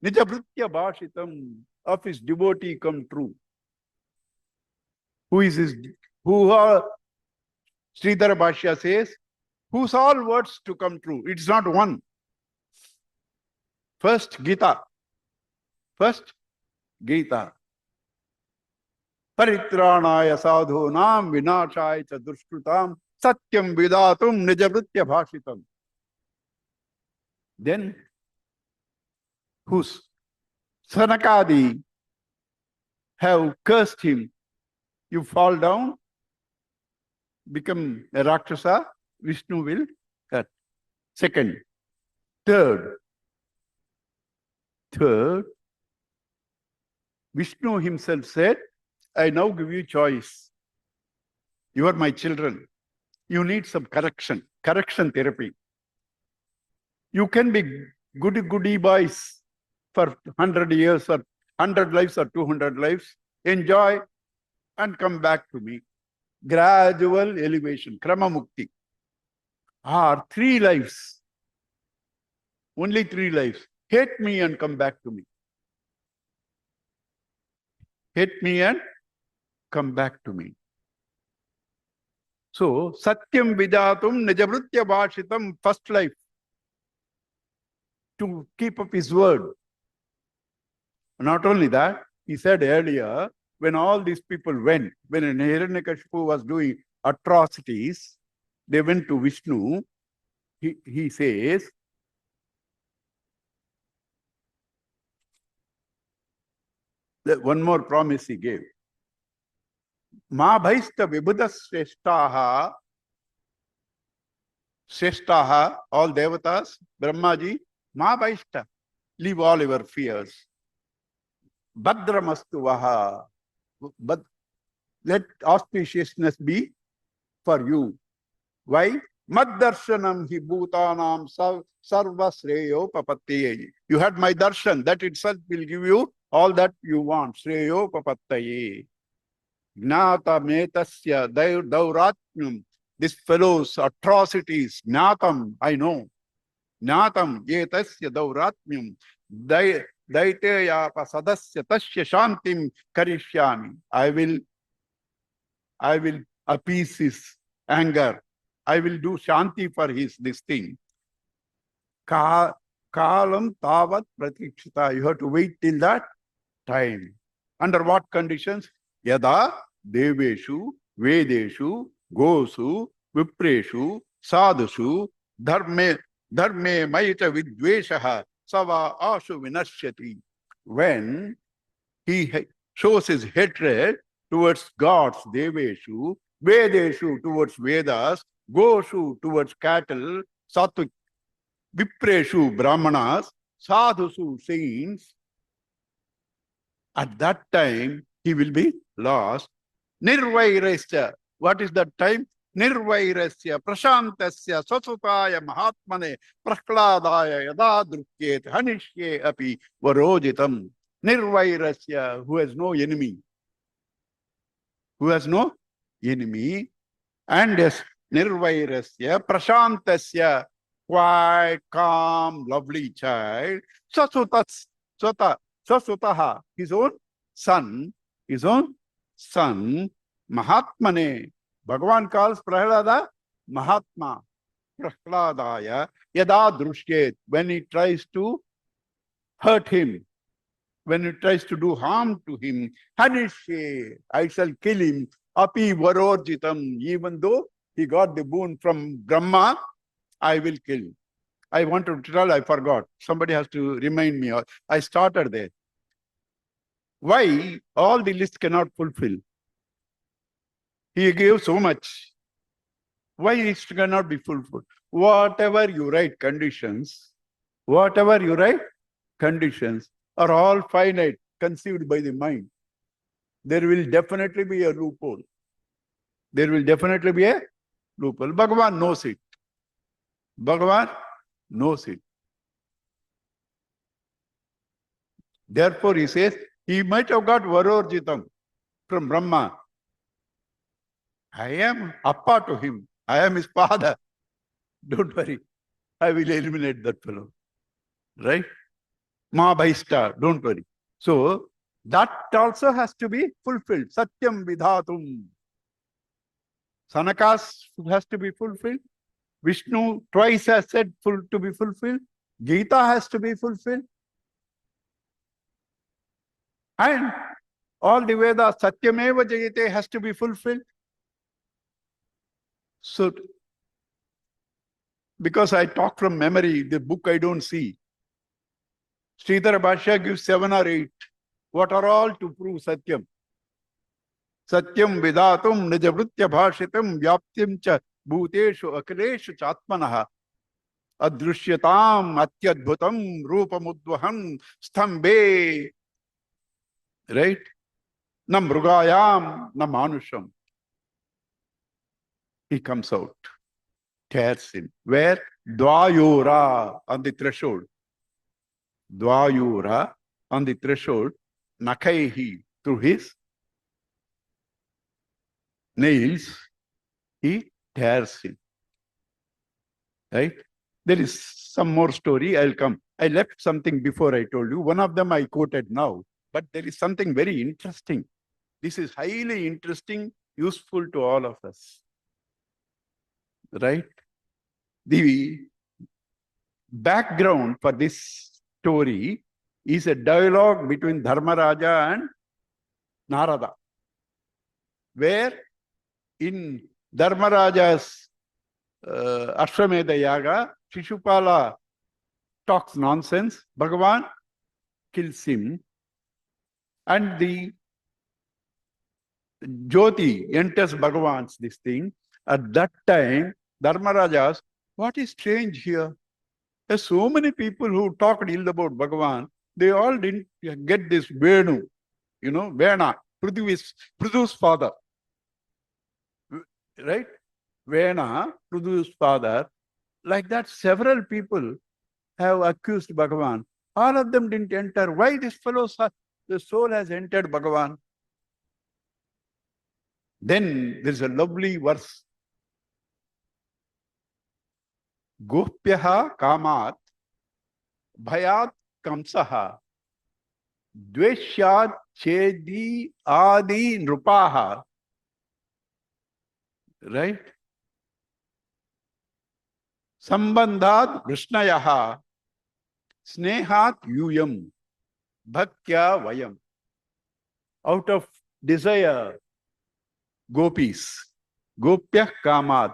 Nijabhritya Bhashitam of his devotee come true. Who is his? Who are? Sridhara Bhashya says, whose all words to come true? It's not one. First Gita. First Gita. Paritranaya sadhunam vinashaya cha dushkrutam satyam vidatum nijavritya bhashitam. Then, whose Sanakadi have cursed him. You fall down, become a Rakshasa, Vishnu will cut. Second. Third, Vishnu himself said, I now give you choice. You are my children. You need some correction therapy. You can be goody boys for 100 years or 100 lives or 200 lives. Enjoy and come back to me. Gradual elevation, krama mukti. Or 3 lives. Only 3 lives. Hate me and come back to me. Hate me and come back to me. So, Satyam Vidatum Nijavritya Bhashitam, first life. To keep up his word. Not only that, he said earlier, when all these people went, when Hiranyakashipu was doing atrocities, they went to Vishnu. He says, that one more promise he gave. Ma bhaista vibhudas shreshtaha, all devatas, Brahmaji, ma bhaista, leave all your fears. Bhadramastu vaha, but let auspiciousness be for you. Why? Maddarshanam hi bhutanam sarva sreyo papatye. You had my darshan, that itself will give you all that you want. Sreyo papatye. Gnata metasya dauratmyam. This fellow's atrocities, Gnatam, I know. Gnatam yetasya dauratmyam. Daiteya pasadasya tasya shantim karishyami. I will appease his anger. I will do shanti for this thing. Kalam tavat pratikshita. You have to wait till that time. Under what conditions? Yada deveshu, vedeshu, gosu, vipreshu, sadhushu, dharme maita vidveshaha, sava ashu vinashyati. When he shows his hatred towards gods, deveshu, vedeshu towards Vedas, goshu towards cattle, sattvic, vipreshu brahmanas, sadhusu saints, at that time he will be lost. Nirvairasya. What is that time? Nirvairasya, prashantasya, sasutaya, mahatmane, prahladaya, yada drukyet, hanishye api, varojitam. Nirvairasya, who has no enemy. Who has no enemy. And yes, nirvairasya, prashantasya, quiet, calm, lovely child. Sasutaha, his own son, Mahatmane. Bhagavan calls Prahlada Mahatma. Prahladaya yada drushyet, when he tries to hurt him, when he tries to do harm to him, Hanishye, I shall kill him, api varorjitam, even though he got the boon from Brahma, I will kill. I wanted to tell, I forgot. Somebody has to remind me. I started there. Why all the list cannot fulfill? He gave so much. Why it cannot be fulfilled? Whatever you write conditions, whatever you write conditions are all finite, conceived by the mind. There will definitely be a loophole. There will definitely be a loophole. Bhagavan knows it. Bhagavan knows it. Therefore, he says, he might have got Varorjitam from Brahma. I am appa to him. I am his father. Don't worry. I will eliminate that fellow. Right? Ma Bhaista. Don't worry. So, that also has to be fulfilled. Satyam Vidhatum. Sanakas has to be fulfilled. Vishnu twice has said to be fulfilled. Gita has to be fulfilled. And all the Vedas, Satyameva Jayate has to be fulfilled. So, because I talk from memory, the book I don't see. Sridhara Bhashya gives 7 or 8. What are all to prove Satyam? Satyam Vidatum Nijavritya Bhashitam Vyaptim Cha Bhuteshu Akaleshu Chatmanaha Adrushyatam Atyadbhutam Rupamudvaham Sthambe. Right? Na Mrugayam, na Manusham. He comes out, tears him. Where? Dvayura, on the threshold. Dvayura, on the threshold. Nakaihi, through his nails, he tears him. Right? There is some more story. I'll come. I left something before I told you. One of them I quoted now. But there is something very interesting. This is highly interesting, useful to all of us. Right? The background for this story is a dialogue between Dharmaraja and Narada, where in Dharmaraja's Ashwamedha Yaga, Shishupala talks nonsense, Bhagavan kills him, and the Jyoti enters Bhagavan's this thing. At that time, Dharmaraja asks, what is strange here? There's so many people who talked ill about Bhagavan. They all didn't get this Venu, Vena, Prithu's father. Right? Vena, Prithu's father. Like that, several people have accused Bhagavan. All of them didn't enter. Why this fellow, the soul has entered Bhagavan? Then there's a lovely verse. Gopyaha kamat bhayat kamsaha dveshyat chedi adi nrupaha. Right? Sambandhat vishnayaha snehat yuyam bhaktya vayam. Out of desire, gopis, gopyah kamat,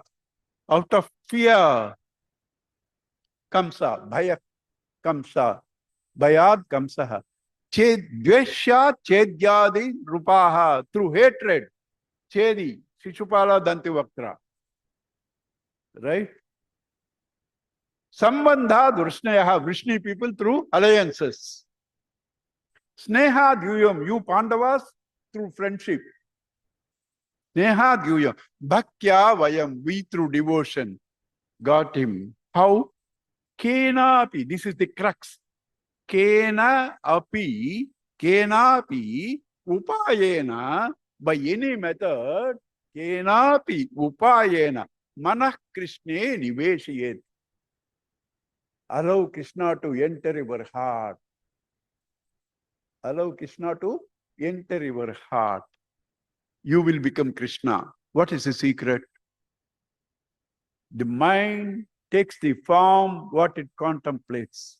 out of fear, kamsa, bhaya kamsa, bhayad kamsaha, dveshya chedyadi rupaha, through hatred, chedi, Shishupala Dantivaktra. Right? Sambandha Vrishnayaha, Vrishni people through alliances. Sneha Dhyuyam, you Pandavas through friendship. Sneha Dhyuyam, Bhaktya Vayam, we through devotion got him. How? Kena api, this is the crux. Kena api, upayena, by any method, kenapi upayena, manah Krishne niveshayet. Allow Krishna to enter your heart. Allow Krishna to enter your heart. You will become Krishna. What is the secret? The mind takes the form what it contemplates.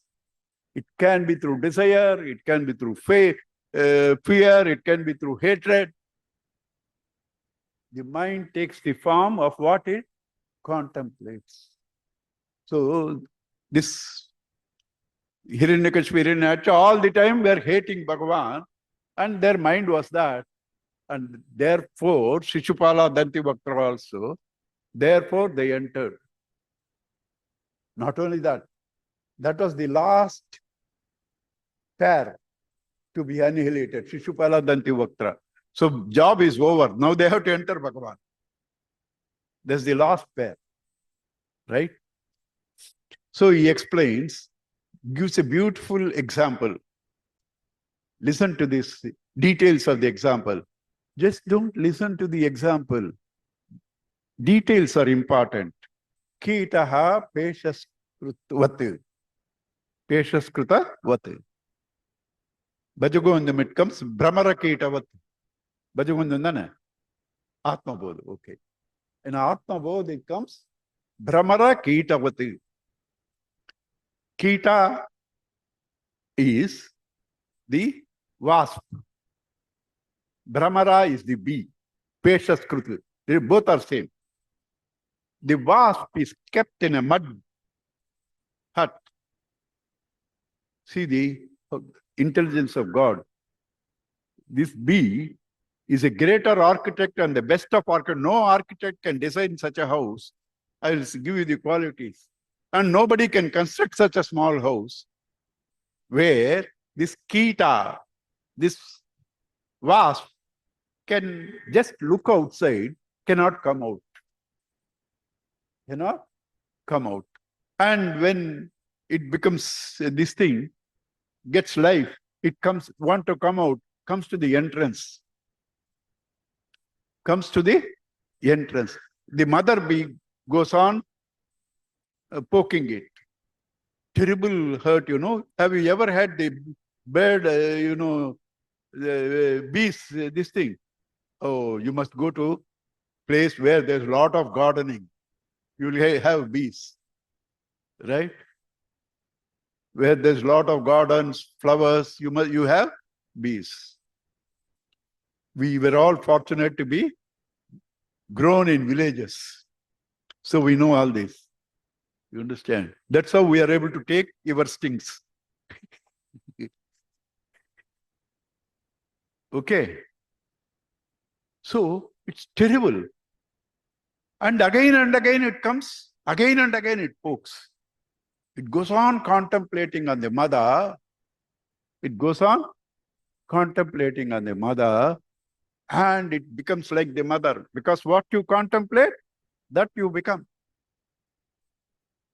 It can be through desire, it can be through fear, it can be through hatred. The mind takes the form of what it contemplates. So this Hiranyakashipu, Hiranyaksha, all the time were hating Bhagavan, and their mind was that. And therefore, Shishupala, Dantivaktra also, therefore they entered. Not only that, that was the last pair to be annihilated, Shishupala, Dantivaktra. So job is over. Now they have to enter Bhagavan. That's the last pair, right? So he explains, gives a beautiful example. Listen to this details of the example. Just don't listen to the example. Details are important. Kitaha peshaskrutvat. Peshaskrutavat. Bhajagondam, it comes Brahmara Kitavat. Bhajagondam, Atma Bodha. Okay. In Atma Bodha, it comes Brahmara Kitavat. Kita is the wasp. Brahmara is the bee. Peshaskrut. They both are same. The wasp is kept in a mud hut. See the intelligence of God. This bee is a greater architect and the best of architects. No architect can design such a house. I will give you the qualities. And nobody can construct such a small house where this kita, this wasp, can just look outside, cannot come out. Cannot come out. And when it becomes this thing, gets life, it want to come out, comes to the entrance. Comes to the entrance. The mother bee goes on poking it. Terrible hurt, Have you ever had the bird, bees, this thing? Oh, you must go to place where there's a lot of gardening. You'll have bees, right? Where there's a lot of gardens, flowers, you have bees. We were all fortunate to be grown in villages. So we know all this. You understand? That's how we are able to take your stings. Okay. So it's terrible. And again it comes, again and again it pokes. It goes on contemplating on the mother. It goes on contemplating on the mother, and it becomes like the mother. Because what you contemplate, that you become.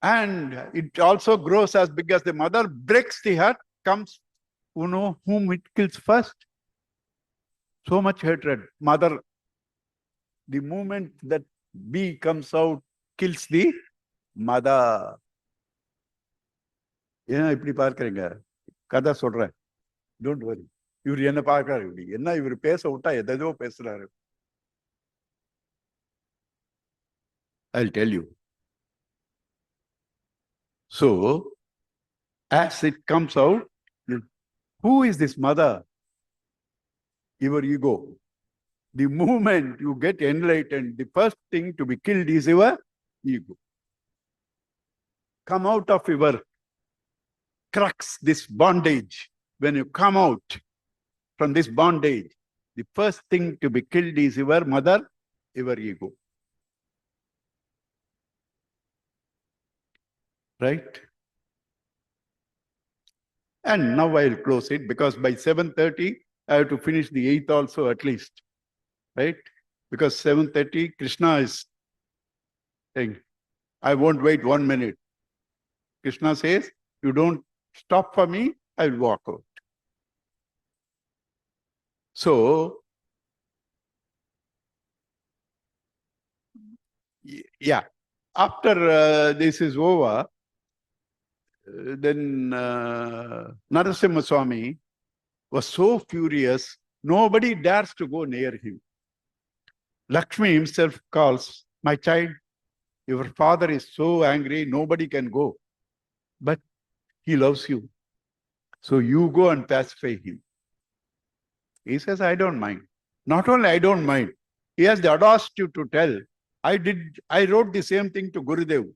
And it also grows as big as the mother, breaks the hut, comes, whom it kills first. So much hatred. Mother, the moment that bee comes out, kills the mother. ஏன்னா இப்படி பார்க்கறீங்க? கதை சொல்றேன். Don't worry. இவர் என்ன பார்க்கறாரு இப்படி? என்ன இவர் பேச விட்டா எதோ பேசுறாரு. I'll tell you. So, as it comes out, who is this mother? Your ego. The moment you get enlightened, the first thing to be killed is your ego. Come out of your crux, this bondage. When you come out from this bondage, the first thing to be killed is your mother, your ego. Right? And now I'll close it because by 7:30, I have to finish the 8th also at least. Right? Because 7:30, Krishna is saying, I won't wait 1 minute. Krishna says, you don't stop for me, I will walk out. So, yeah, after this is over, then Narasimha Swami was so furious, nobody dares to go near him. Lakshmi himself calls, my child, Your father is so angry, nobody can go. But he loves you. So you go and pacify him. He says, I don't mind. Not only I don't mind, he has the audacity to tell, I wrote the same thing to Gurudev.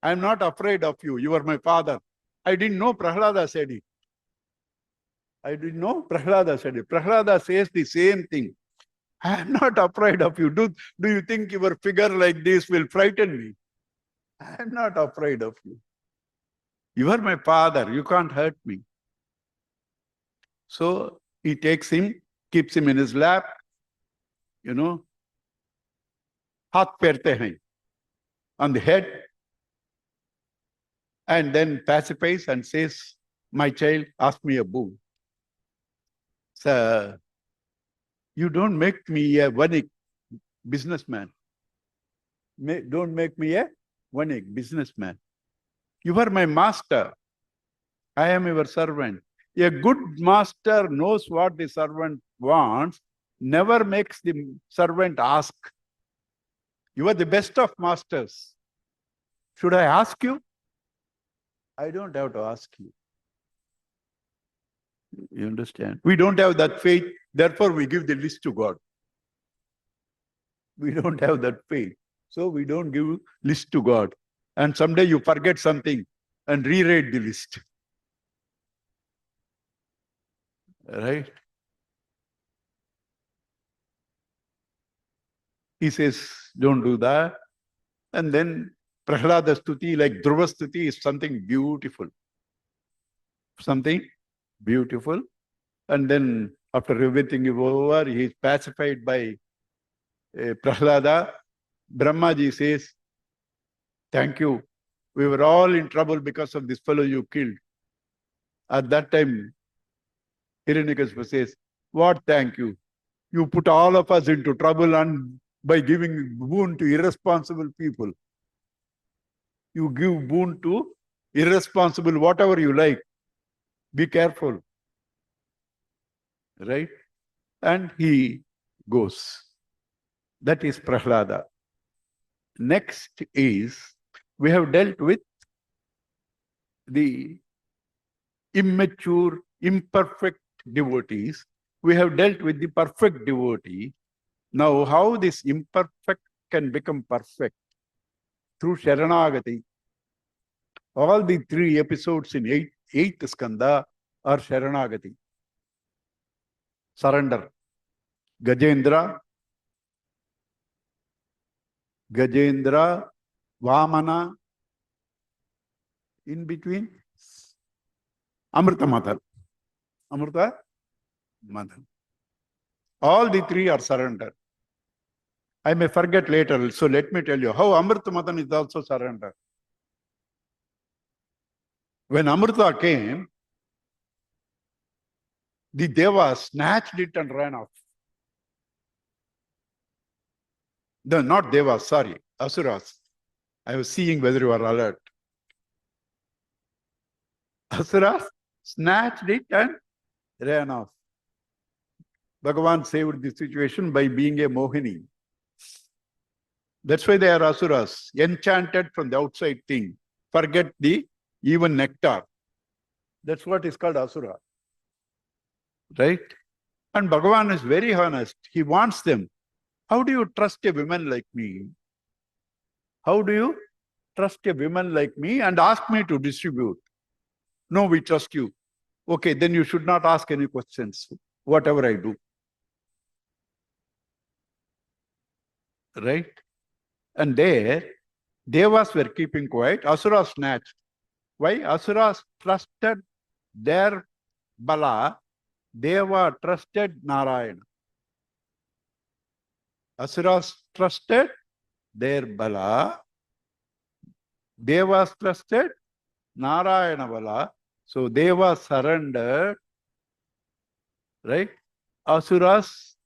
I am not afraid of you. You are my father. I didn't know Prahlada said it. I didn't know Prahlada said it. Prahlada says the same thing. I am not afraid of you. Do you think your figure like this will frighten me? I am not afraid of you. You are my father. You can't hurt me. So he takes him, keeps him in his lap, हाथ फेरते हैं on the head, and then pacifies and says, my child, ask me a boon. Sir, you don't make me a vanik businessman. Don't make me a vanik businessman. You are my master. I am your servant. A good master knows what the servant wants, never makes the servant ask. You are the best of masters. Should I ask you? I don't have to ask you. You understand? We don't have that faith, therefore we give the list to God. We don't have that faith, so we don't give list to God. And someday you forget something and rewrite the list. Right? He says, don't do that. And then Prahlada Stuti, like Dhruva Stuti, is something beautiful. Something beautiful. And then after everything is over, he is pacified by Prahlada. Brahmaji says, thank you. We were all in trouble because of this fellow you killed. At that time, Hiranyakashipu says, what thank you? You put all of us into trouble and by giving boon to irresponsible people. You give boon to irresponsible, whatever you like. Be careful. Right? And he goes. That is Prahlada. Next is, we have dealt with the immature, imperfect devotees. We have dealt with the perfect devotee. Now, how this imperfect can become perfect? Through Sharanagati. All the 3 episodes in 8th Skanda are Sharanagati. Surrender. Gajendra, Vamana, in between, Amrita Mother. Amrita Mother. All the 3 are surrender. I may forget later, so let me tell you how Amrita Mother is also surrender. When Amrita came, the Devas snatched it and ran off. No, not Devas, sorry, Asuras. I was seeing whether you are alert. Asuras snatched it and ran off. Bhagavan saved the situation by being a Mohini. That's why they are Asuras, enchanted from the outside thing. Forget the even nectar. That's what is called Asura. Right? And Bhagavan is very honest. He wants them. How do you trust a woman like me? How do you trust a woman like me and ask me to distribute? No, we trust you. Okay, then you should not ask any questions, whatever I do. Right? And there, Devas were keeping quiet. Asuras snatched. Why? Asuras trusted their Bala. Deva trusted Narayana. Asuras trusted their Bala. Devas trusted Narayana Bala. So Deva surrendered. Right? Asuras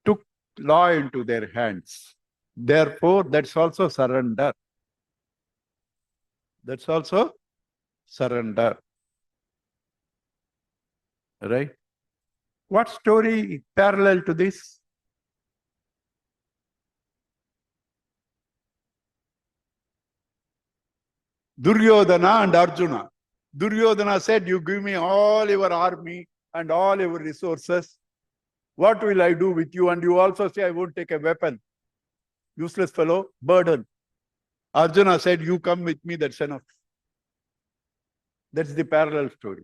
took law into their hands. Therefore, that's also surrender. That's also surrender. Right? What story parallel to this? Duryodhana and Arjuna. Duryodhana said, you give me all your army and all your resources. What will I do with you? And you also say, I won't take a weapon. Useless fellow, burden. Arjuna said, you come with me, that's enough. That's the parallel story.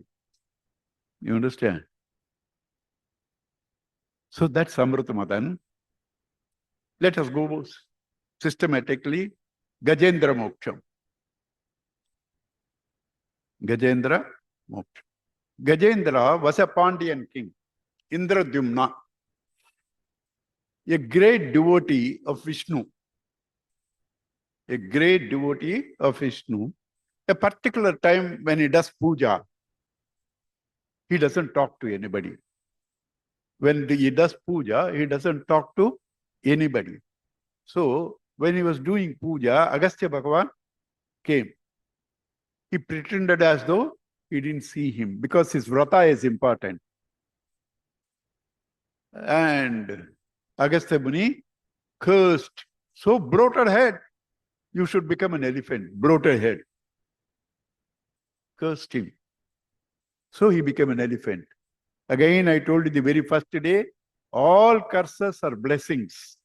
You understand? So that's Amrita Madan. Let us go systematically. Gajendra Moksham. Gajendra Moksha. Gajendra was a Pandyan king, Indradyumna, a great devotee of Vishnu. A great devotee of Vishnu. A particular time when he does puja, he doesn't talk to anybody. When he does puja, he doesn't talk to anybody. So, when he was doing puja, Agastya Bhagavan came. He pretended as though he didn't see him because his vrata is important. And Agastya Muni cursed. So, bloated head, you should become an elephant, bloated head. Cursed him. So, he became an elephant. Again, I told you the very first day, all curses are blessings.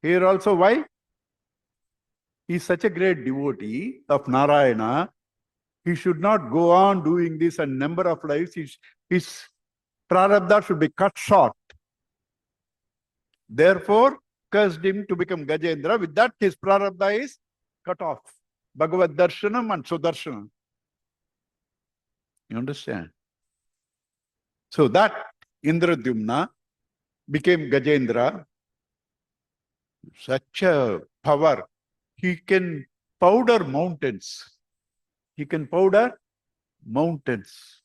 Here also, why? He is such a great devotee of Narayana. He should not go on doing this and number of lives. His prarabdha should be cut short. Therefore, cursed him to become Gajendra. With that, his prarabdha is cut off. Bhagavad Darshanam and Sudarshanam. You understand? So that Indradyumna became Gajendra. Such a power. He can powder mountains. He can powder mountains.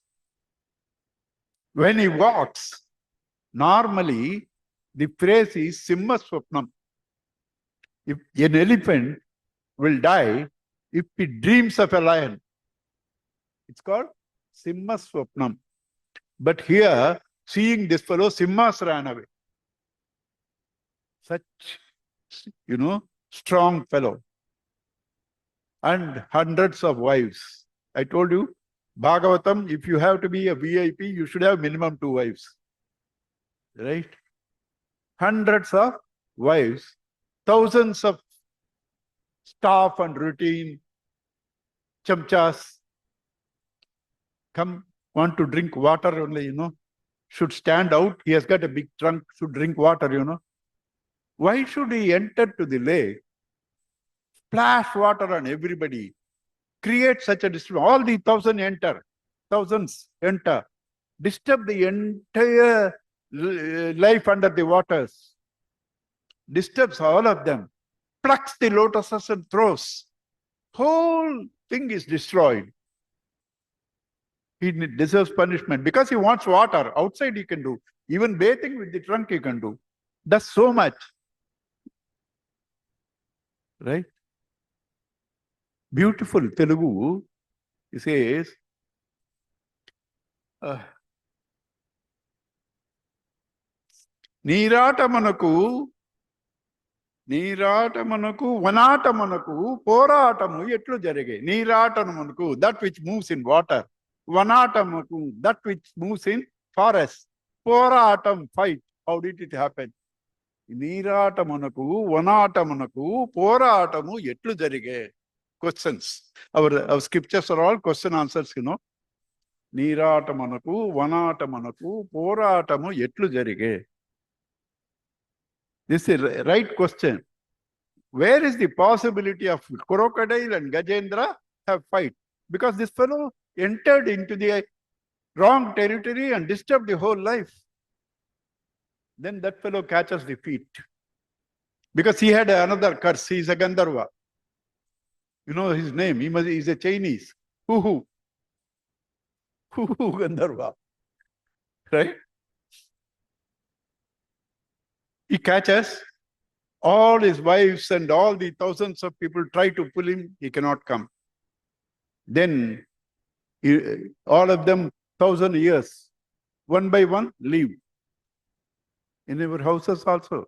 When he walks, normally the phrase is Simha Swapnam. If an elephant will die if he dreams of a lion, it's called Simha Swapnam. But here, seeing this fellow, Simhas ran away. Such, strong fellow. And hundreds of wives. I told you, Bhagavatam, if you have to be a VIP, you should have minimum 2 wives. Right? Hundreds of wives, thousands of staff and routine, chamchas, come, want to drink water only, should stand out. He has got a big trunk, should drink water, Why should he enter to the lake, splash water on everybody, create such a disturbance? All the thousands enter, disturb the entire life under the waters, disturbs all of them, plucks the lotuses and throws. Whole thing is destroyed. He deserves punishment because he wants water. Outside he can do. Even bathing with the trunk he can do. Does so much. Right? Beautiful Telugu, he says, Niratamanaku, Vanatamanku, Poratamu, Yetlu Jarege. Niratamanaku, that which moves in water. Vanatamaku, that which moves in forest. Poratam, fight. How did it happen? Niratamanaku, Vanatamaku, Poratamu, Yetlu Jarige. Questions. Our scriptures are all question answers, Niratamanaku, Vanatamaku, Poratamu, Yetlu Jarige. This is a right question. Where is the possibility of crocodile and Gajendra have fight? Because this fellow entered into the wrong territory and disturbed the whole life. Then that fellow catches the feet. Because he had another curse. He is a Gandharva. You know his name. He is a Chinese. Hoo Gandharva. Right? He catches. All his wives and all the thousands of people try to pull him. He cannot come. Then all of them 1,000 years, one by one, leave. In our houses also.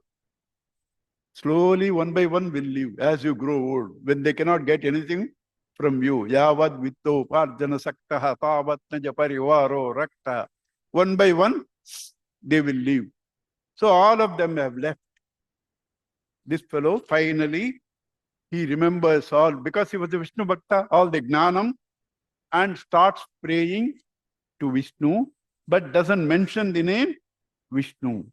Slowly, one by one will leave as you grow old. When they cannot get anything from you. Yavad vitto parjana saktaha tavat naja parivaro rakta. One by one, they will leave. So all of them have left. This fellow, finally, he remembers all, because he was a Vishnu Bhakta, all the Gnanam, and starts praying to Vishnu, but doesn't mention the name Vishnu.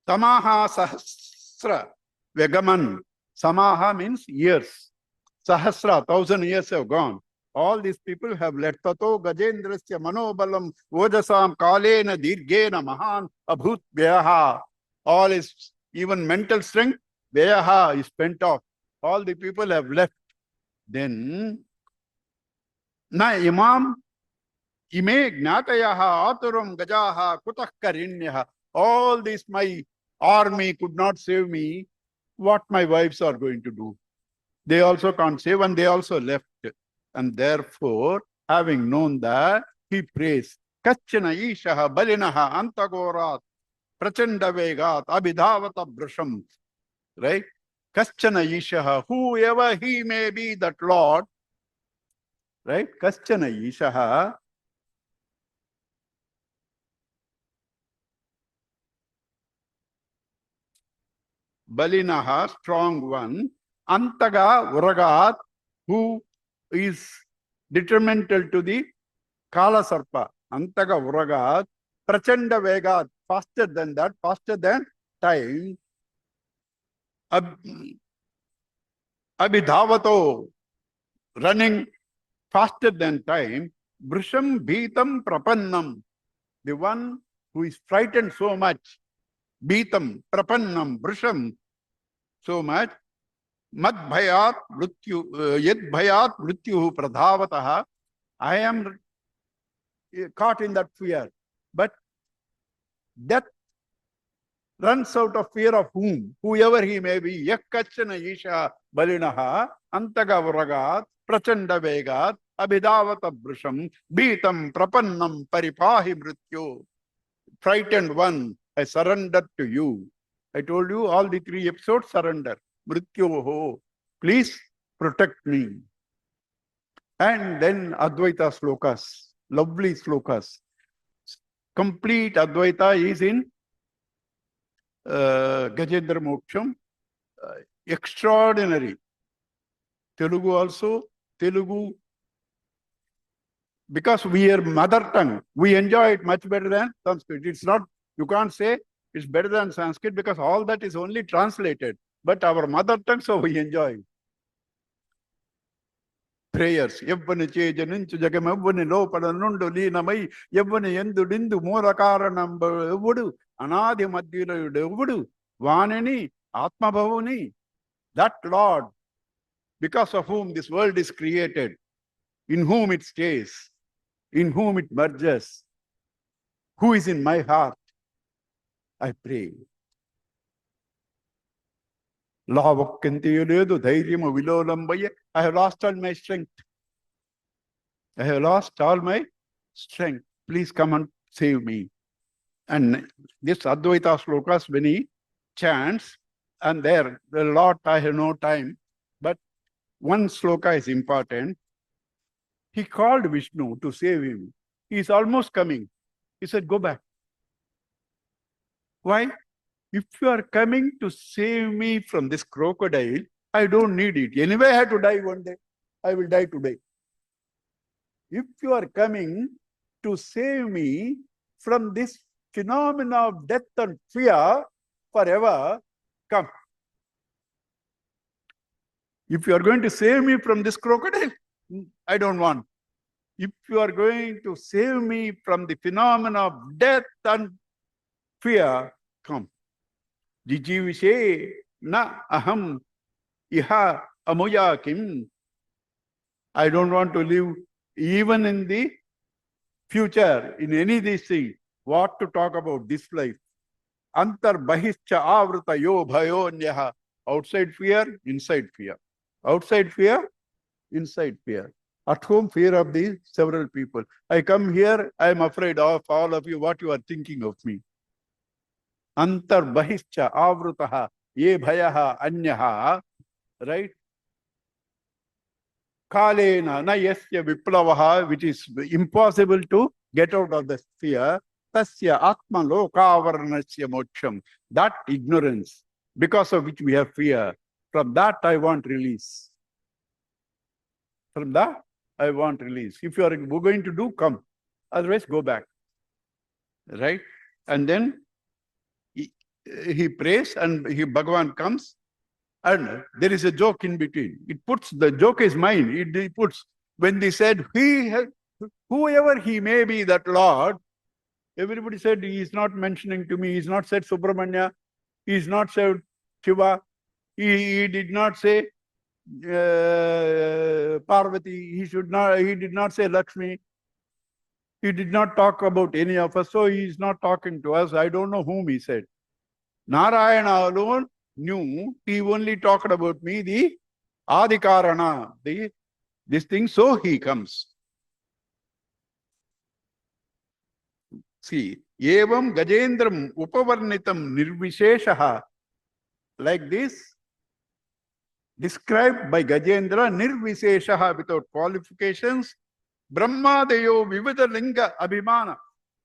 Samaha Sahasra Vegaman. Samaha means years. Sahasra, 1,000 years have gone. All these people have left. Tato Gajendrasya Manobalam Vojasam Kalena Dirgena Mahan Abhut Vyaha. All is, even mental strength, Vyaha is spent off. All the people have left. Then, Na Imam Ime Gnatayaha Aturam Gajaha Kutah Karinyaha. All this my army could not save me. What my wives are going to do? They also can't save, and they also left. And therefore, having known that, he prays. Kachana Ishaha Balinaha Antagorat Prachanda Vegat Abhidhavata Brusham. Right? Kachana Ishaha, whoever he may be, that Lord. Right? Kachana Ishaha. Balinaha, strong one, Antaga Uragat, who is detrimental to the Kala Sarpa. Antaga Uragat, Prachanda Vegat, faster than that, faster than time. Abhidhavato, running faster than time. Brisham Bhitam Prapannam, the one who is frightened so much. Bhitam, Prapannam, Brisham, so much. Mad bhayat mrityu, yad bhayat mrityu pradhavataha. I am caught in that fear. But death runs out of fear of whom? Whoever he may be. Yakkachana isha balinaha antaga vragat prachanda vegat abhidavata brisham bhitam prapannam paripahi mrityu. Frightened one, I surrender to you. I told you all the 3 episodes, surrender. Mrityoho, please protect me. And then Advaita slokas, lovely slokas. Complete Advaita is in Gajendra Moksham. Extraordinary. Telugu also, Telugu, because we are mother tongue, we enjoy it much better than Sanskrit. It's not, you can't say it's better than Sanskrit because all that is only translated. But our mother tongue, so we enjoy. Prayers. Yevvani chejaninchu jagamavvani lopadanundu leenamai yevvani yendu dindu moorakaranam evvudu anadi madhyulayudu evvudu vanini atmabhavani. That Lord, because of whom this world is created, in whom it stays, in whom it merges, who is in my heart, I pray. I have lost all my strength. I have lost all my strength. Please come and save me. And this Advaita slokas, when he chants, and there a lot, I have no time, but one sloka is important. He called Vishnu to save him. He is almost coming. He said, go back. Why? If you are coming to save me from this crocodile, I don't need it. Anyway, I have to die one day. I will die today. If you are coming to save me from this phenomena of death and fear forever, come. If you are going to save me from this crocodile, I don't want. If you are going to save me from the phenomena of death and fear, come. Jijivishe na aham iha amuya kim. I don't want to live even in the future, in any of these things. What to talk about this life? Antar Bahischa Avrita Yo Bhayo Nyaha. Outside fear, inside fear. Outside fear, inside fear. At home, fear of the several people. I come here, I am afraid of all of you, what you are thinking of me. Antar Bahischa Avritaha Ye Bhayaha Anyaha. Right? Kalena na yasya viplavaha, which is impossible to get out of the fear. Tasya atma lokavaranasya moksham. That ignorance, because of which we have fear, from that I want release. From that I want release. If you are going to do, come. Otherwise, go back. Right? And then he prays and Bhagavan comes. And there is a joke in between. The joke is mine. It puts, when they said, whoever he may be, that Lord, everybody said, he is not mentioning to me. He is not said Subramanya. He is not said Shiva. He did not say Parvati. He did not say Lakshmi. He did not talk about any of us. So he is not talking to us. I don't know whom he said. Narayana alone knew he only talked about me, the Adikarana, this thing, so he comes. See, Evam Gajendram Upavarnitam Nirvisheshaha, like this, described by Gajendra, Nirvisheshaha, without qualifications, Brahma Deyo Vivida Linga Abhimana,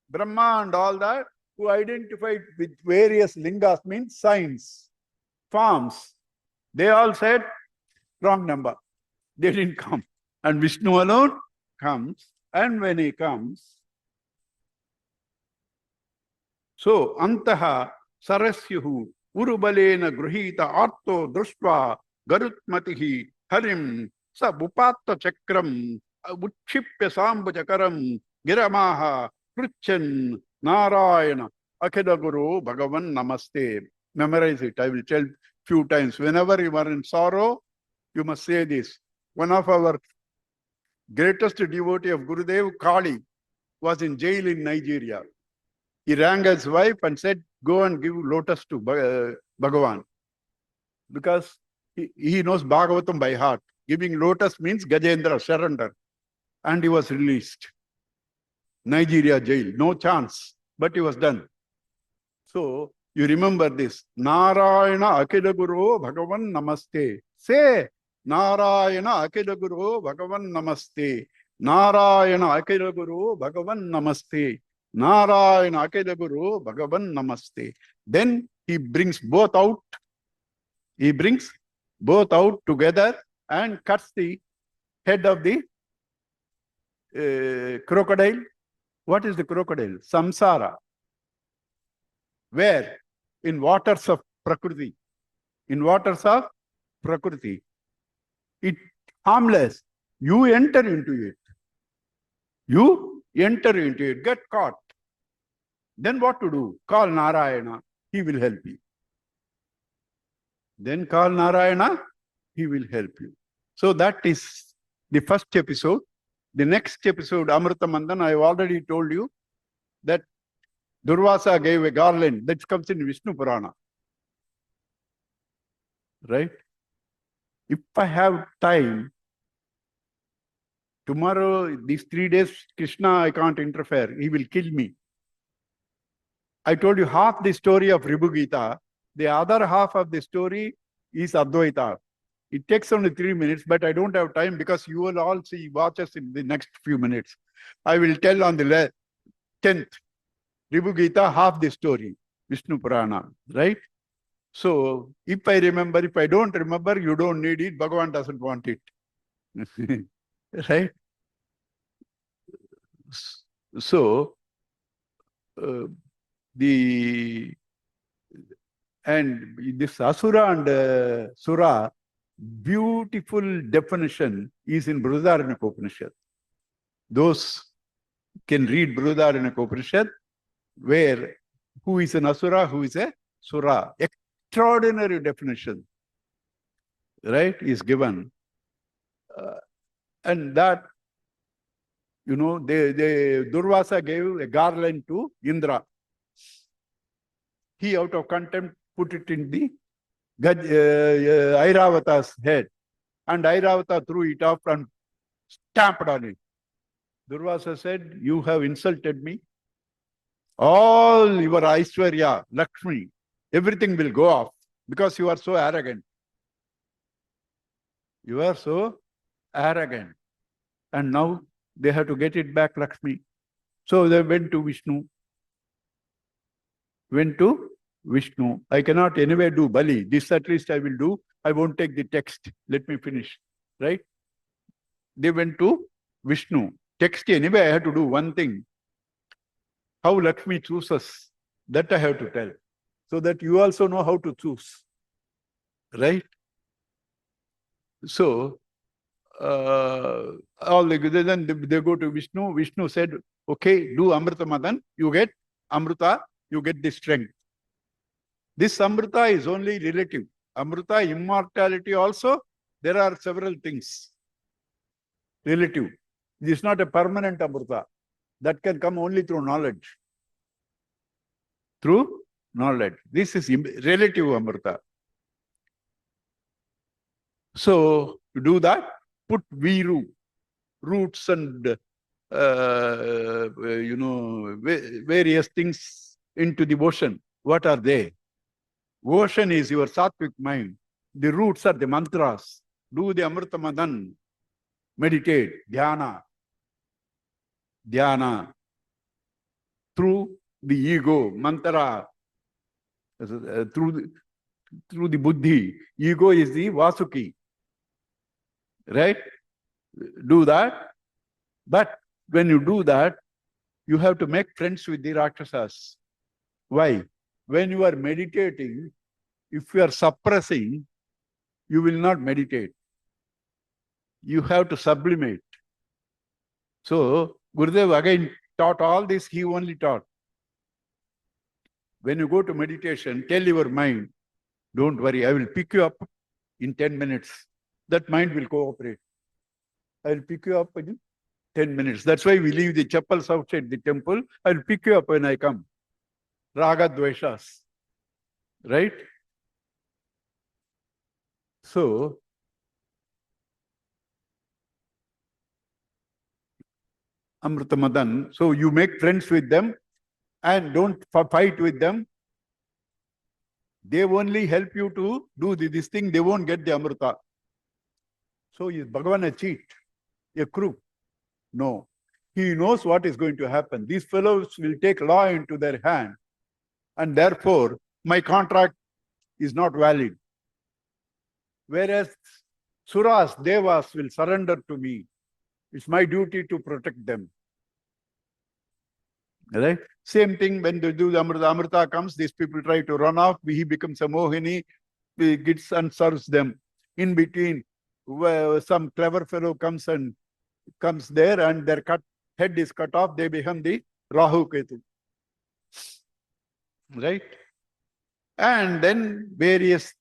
Brahma and all that, who identified with various lingas, means signs, forms. They all said, wrong number. They didn't come. And Vishnu alone comes. And when he comes, so antaha sarasyuhu urubalena gruhita arto drushva garutmatihi harim sa bupatta chakram utshipya sambhajakaram giramaha pruchan narayana akadaguru bhagavan namaste. Memorize it. I will tell few times. Whenever you are in sorrow, you must say this. One of our greatest devotee of Gurudev, Kali, was in jail in Nigeria. He rang his wife and said, go and give lotus to Bhagavan. Because he knows Bhagavatam by heart. Giving lotus means Gajendra, surrender. And he was released. Nigeria jail. No chance. But he was done. So, you remember this. Narayana Akilaguru Bhagavan Namaste. Say, Narayana Akilaguru Bhagavan Namaste. Narayana Akilaguru Bhagavan Namaste. Narayana Akilaguru Bhagavan Namaste. Then he brings both out. He brings both out together and cuts the head of the crocodile. What is the crocodile? Samsara. Where? In waters of Prakriti. In waters of Prakriti. It harmless. You enter into it. You enter into it. Get caught. Then what to do? Call Narayana. He will help you. Then call Narayana. He will help you. So that is the first episode. The next episode, Amrita Mandan, I have already told you that Durvasa gave a garland that comes in Vishnu Purana. Right? If I have time, tomorrow, these 3 days, Krishna, I can't interfere. He will kill me. I told you half the story of Ribhu Gita. The other half of the story is Advaita. It takes only 3 minutes, but I don't have time because you will all watch us in the next few minutes. I will tell on the 10th. Ribhu Gita, half the story, Vishnu Purana, right? So, if I remember, if I don't remember, you don't need it. Bhagavan doesn't want it. Right? So, this Asura and Sura, beautiful definition is in Brihadaranyaka Upanishad. Those can read Brihadaranyaka Upanishad, where who is an Asura, who is a Sura. Extraordinary definition, right, is given. And that, you know, Durvasa gave a garland to Indra. He, out of contempt, put it in the Airavata's head. And Airavata threw it off and stamped on it. Durvasa said, you have insulted me. All your Aishwarya, Lakshmi, everything will go off because you are so arrogant. You are so arrogant. And now they have to get it back, Lakshmi. So they went to Vishnu. I cannot anyway do Bali. This at least I will do. I won't take the text. Let me finish. Right? They went to Vishnu. Text anyway, I have to do one thing. How Lakshmi chooses, that I have to tell. So that you also know how to choose. Right? So, then they go to Vishnu. Vishnu said, okay, do Amrita Madan. You get Amrita, you get the strength. This Amrita is only relative. Amrita, immortality also, there are several things. Relative. This is not a permanent Amrita. That can come only through knowledge. Through knowledge. This is relative Amrita. So, to do that, put Viru, roots and, various things into the ocean. What are they? Ocean is your sattvic mind. The roots are the mantras. Do the Amrita Madan. Meditate, dhyana. Dhyana. Through the ego, mantra. Through the buddhi. Ego is the vasuki. Right? Do that. But when you do that, you have to make friends with the Rakshasas. Why? When you are meditating, if you are suppressing, you will not meditate. You have to sublimate. So, Gurudev again taught all this, he only taught. When you go to meditation, tell your mind, don't worry, I will pick you up in 10 minutes. That mind will cooperate. I will pick you up in 10 minutes. That's why we leave the chappals outside the temple. I will pick you up when I come. Raga Dveshas. Right? So, Amrita Madan. So you make friends with them and don't fight with them. They only help you to do this thing. They won't get the Amrita. So is Bhagavan a cheat? A crook? No. He knows what is going to happen. These fellows will take law into their hand. And therefore, my contract is not valid. Whereas Suras, Devas will surrender to me. It's my duty to protect them. Right? Same thing when they do the Amrita comes, these people try to run off, he becomes a Mohini, he gets and serves them. In between, some clever fellow comes there and their head is cut off, they become the Rahu Ketu. Right? And then various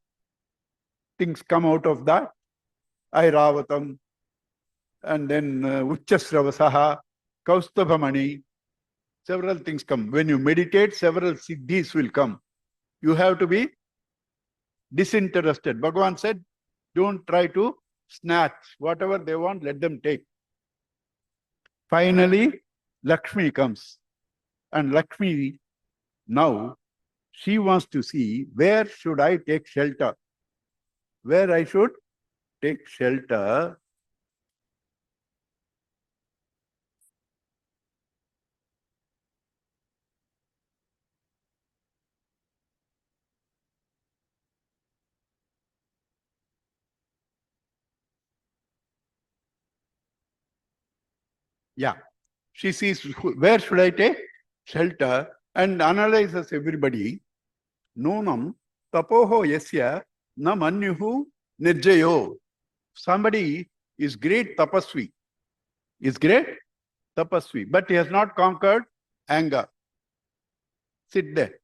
things come out of that. Airavatam, and then Uchchasravasaha, Kaustubhamani, several things come. When you meditate, several siddhis will come. You have to be disinterested. Bhagavan said, don't try to snatch. Whatever they want, let them take. Finally, Lakshmi comes. And Lakshmi, now, she wants to see where should I take shelter. Where I should take shelter. Yeah. She sees where should I take shelter and analyzes everybody. Nonam tapoho yasya na manyuhu nirjayo. Somebody is great tapasvi. Is great tapasvi. But he has not conquered anger. Sit there.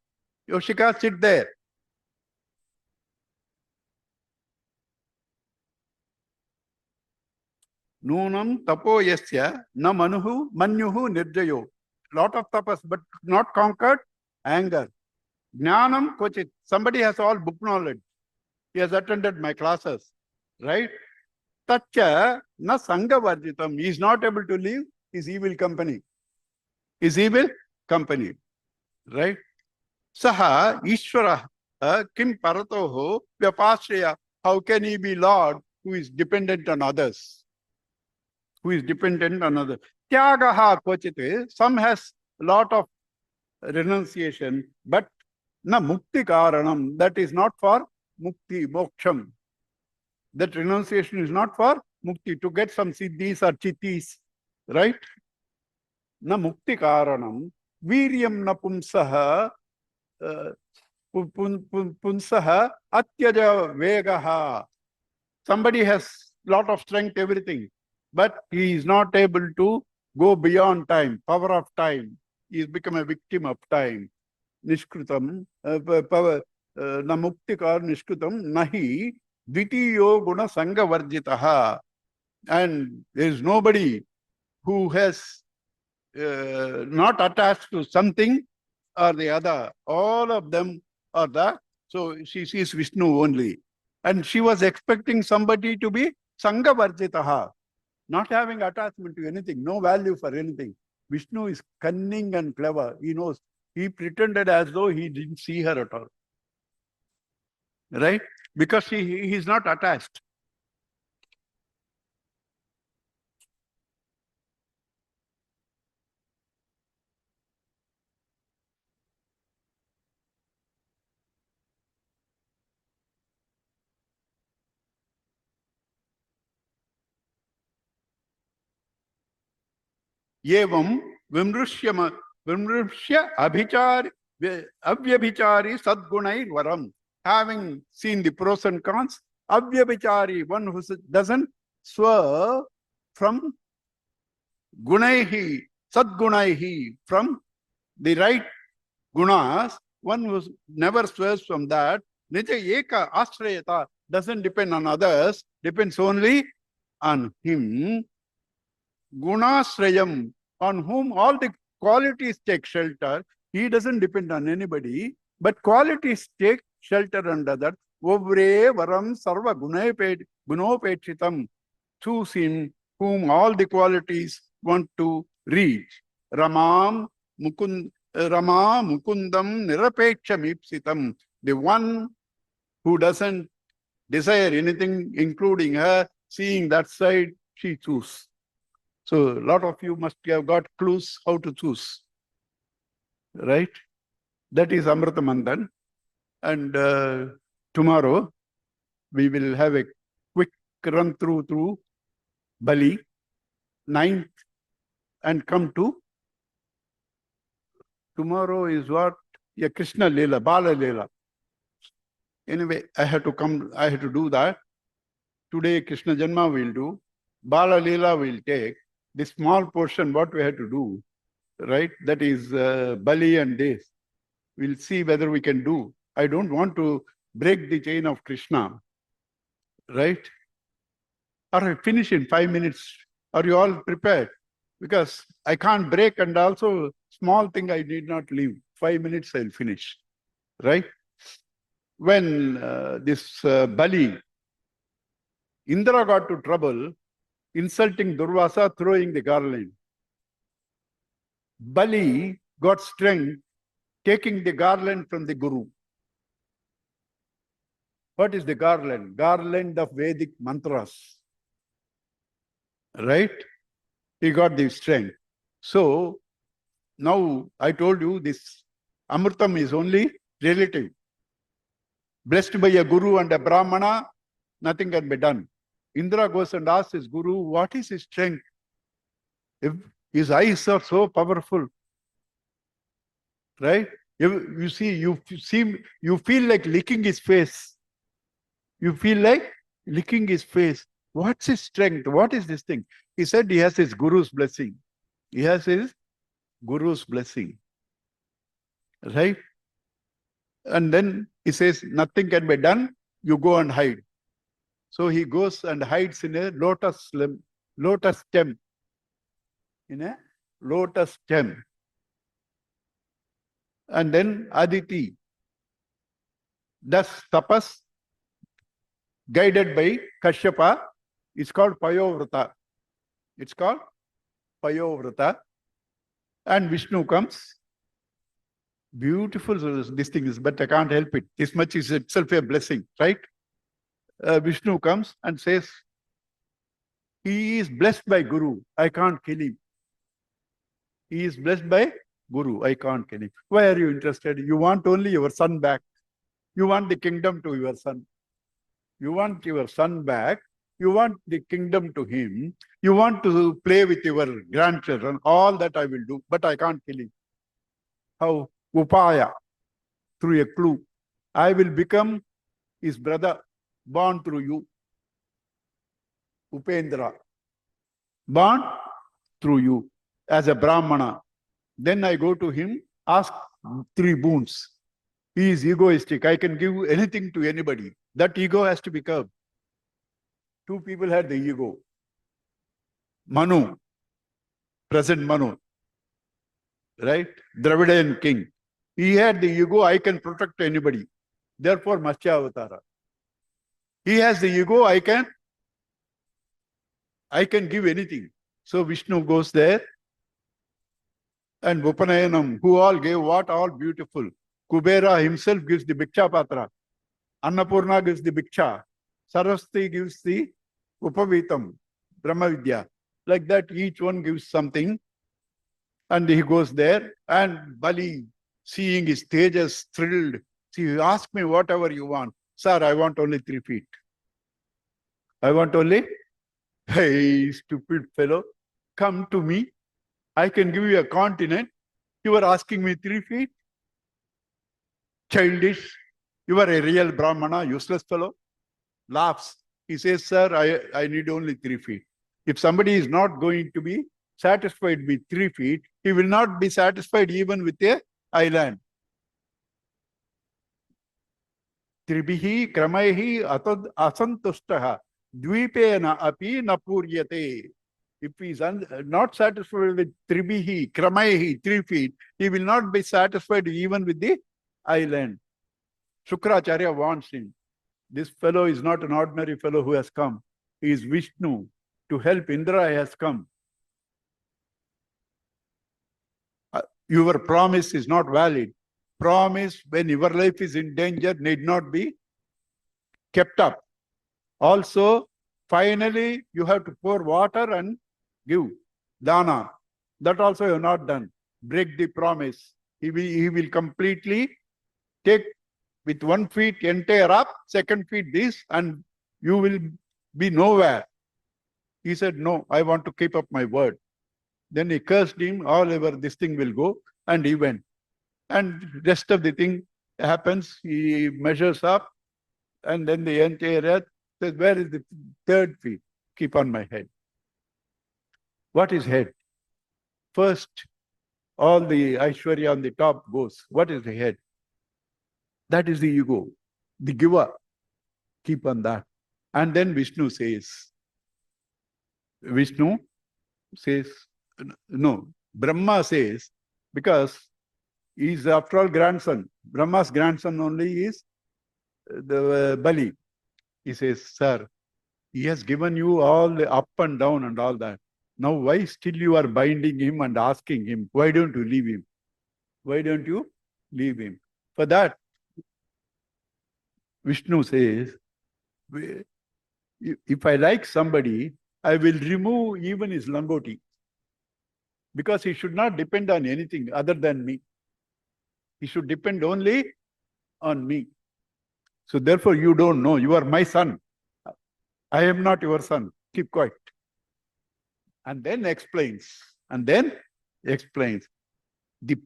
Yoshika, sit there. Nunam tapo yasya na manyuhu nirjayo. Lot of tapas, but not conquered anger. Jnanam kochit. Somebody has all book knowledge. He has attended my classes, right? Tacha na sangha varjitam. He is not able to leave his evil company. His evil company, right? Saha Ishvara kim paratoho vyapashraya. How can he be Lord who is dependent on others? Who is dependent on others? Tyagaha kochit. Some has a lot of renunciation, but na mukti karanam. That is not for mukti, moksham. That renunciation is not for mukti, to get some siddhis or chittis, right? Na mukti karanam. Viryam na pumsaha. Punsaha atyaja vegaha. Somebody has lot of strength, everything, but he is not able to go beyond time, power of time. He has become a victim of time. Nishkritam, na muktikar nishkritam, nahi dvitiyo guna sangha varjitaha. And there is nobody who has not attached to something or the other. All of them are the, so she sees Vishnu only. And she was expecting somebody to be sangha varjitaha, not having attachment to anything, no value for anything. Vishnu is cunning and clever. He knows. He pretended as though he didn't see her at all. Right? Because he is not attached. Evam vimrushya abhichari avyabhichari sadgunai varam. Having seen the pros and cons, avyabhichari, one who doesn't swerve from gunaihi, sadgunaihi, from the right gunas, one who never swerves from that, nija eka ashrayata, doesn't depend on others, depends only on him. Gunasrayam, on whom all the qualities take shelter. He doesn't depend on anybody, but qualities take shelter under that. Ovre varam sarva gunopechitam. Choose him whom all the qualities want to reach. Rama mukundam nirapeksham ipsitam. The one who doesn't desire anything, including her, seeing that side, she chooses. So a lot of you must have got clues how to choose, right? That is Amrita Mandan. And tomorrow we will have a quick run through Bali, 9th, and come to, tomorrow is what? Yeah, Krishna Leela, Bala Leela. Anyway, I had to do that. Today Krishna Janma will do. Bala Leela will take. The small portion, what we have to do, right? That is Bali and this. We'll see whether we can do. I don't want to break the chain of Krishna, right? Or I finish in 5 minutes. Are you all prepared? Because I can't break, and also small thing I need not leave. 5 minutes I'll finish, right? When this Bali, Indra got to trouble, insulting Durvasa, throwing the garland. Bali got strength, taking the garland from the Guru. What is the garland? Garland of Vedic mantras. Right? He got the strength. So, now I told you this Amritam is only relative. Blessed by a Guru and a Brahmana, nothing can be done. Indra goes and asks his Guru, what is his strength? If his eyes are so powerful, right? You feel like licking his face. You feel like licking his face. What's his strength? What is this thing? He said he has his Guru's blessing. He has his Guru's blessing. Right? And then he says, nothing can be done. You go and hide. So he goes and hides in a lotus stem. In a lotus stem. And then Aditi, does tapas, guided by Kashyapa. It's called Payovrata. It's called Payovrata. And Vishnu comes. Beautiful this thing is, but I can't help it. This much is itself a blessing, right? Vishnu comes and says, he is blessed by Guru. I can't kill him. He is blessed by Guru. I can't kill him. Why are you interested? You want only your son back. You want the kingdom to your son. You want your son back. You want the kingdom to him. You want to play with your grandchildren. All that I will do, but I can't kill him. How? Upaya. Through a clue. I will become his brother, born through you. Upendra. Born through you as a Brahmana. Then I go to him, ask 3 boons. He is egoistic. I can give anything to anybody. That ego has to be curbed. 2 people had the ego. Manu, present Manu, right? Dravidian king. He had the ego, I can protect anybody. Therefore, Matsya Avatara. He has the ego, I can give anything. So Vishnu goes there. And Upanayanam, who all gave what? All beautiful. Kubera himself gives the Bhiksha Patra. Annapurna gives the Bhiksha. Saraswati gives the Upavitam, Brahma Vidya. Like that, each one gives something. And he goes there. And Bali, seeing his tejas, thrilled. See, ask me whatever you want. Sir, I want only 3 feet. I want only, hey, stupid fellow, come to me. I can give you a continent. You are asking me 3 feet? Childish. You are a real Brahmana, useless fellow. Laughs. He says, sir, I need only 3 feet. If somebody is not going to be satisfied with 3 feet, he will not be satisfied even with a island. Tribihi kramaihi asantustaha dvipena api napuryate. If he is not satisfied with tribihi, kramaihi, 3 feet, he will not be satisfied even with the island. Shukracharya warns him. This fellow is not an ordinary fellow who has come. He is Vishnu. To help Indra has come. Your promise is not valid. Promise when your life is in danger need not be kept up. Also, finally, you have to pour water and give dana. That also you have not done. Break the promise. He will completely take with 1 feet entire up, 2nd feet this, and you will be nowhere. He said, no, I want to keep up my word. Then he cursed him, all over this thing will go, and he went. And rest of the thing happens, he measures up, and then the entire earth says, where is the 3rd feet? Keep on my head. What is head? First, all the Aishwarya on the top goes. What is the head? That is the ego, the giver. Keep on that. And then Vishnu says, no, Brahma says, because he is after all grandson. Brahma's grandson only is the Bali. He says, sir, he has given you all the up and down and all that. Now why still you are binding him and asking him, why don't you leave him? Why don't you leave him? For that, Vishnu says, if I like somebody, I will remove even his langoti. Because he should not depend on anything other than me. He should depend only on me. So therefore you don't know. You are my son. I am not your son. Keep quiet. And then explains. The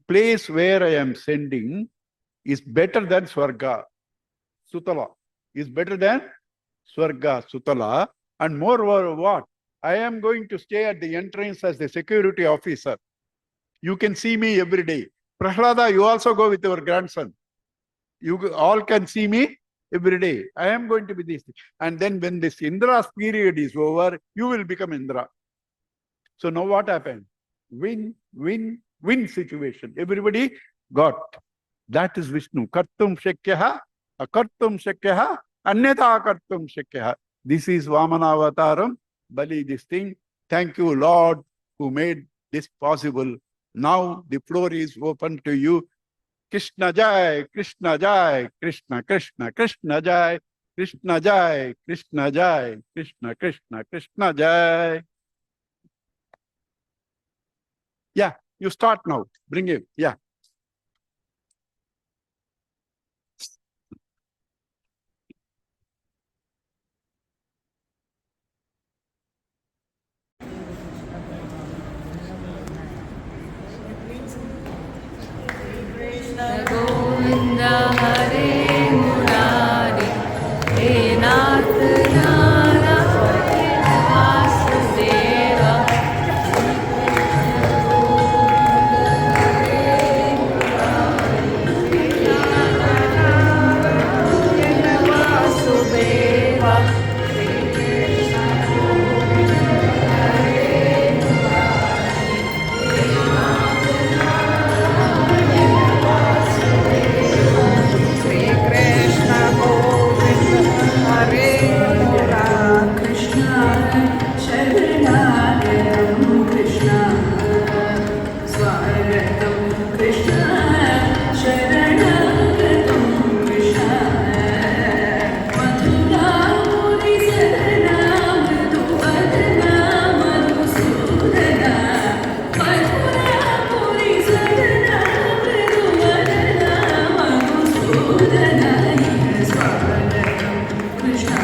place where I am sending is better than Swarga. Sutala is better than Swarga, Sutala. And moreover, what? I am going to stay at the entrance as the security officer. You can see me every day. Prahlada, you also go with your grandson. You all can see me every day. I am going to be this. And then when this Indra's period is over, you will become Indra. So now what happened? Win, win, win situation. Everybody got. That is Vishnu. Kartum Shekyaha Akartum Shakyaha, Anyatha Akartum Shakyaha. This is Vamana Avataram, Bali, this thing. Thank you, Lord, who made this possible. Now the floor is open to you. Krishna Jai, Krishna Jai, Krishna Krishna, Krishna Jai, Krishna Jai, Krishna Jai, Krishna Krishna, Krishna Jai. Yeah, you start now. Bring him. Yeah. Govinda Hare Murari He Nath Narayana Vasudeva Vasudeva Sri Krishna Govinda Hare Murari Krishna Sharanagam Krishna Swagatam Krishna Sharanagam Krishna Madhura Muri Sarana Madhuvadana Madhusudana Madhura Muri Sarana Madhuvadana Madhusudana Swagatam Krishna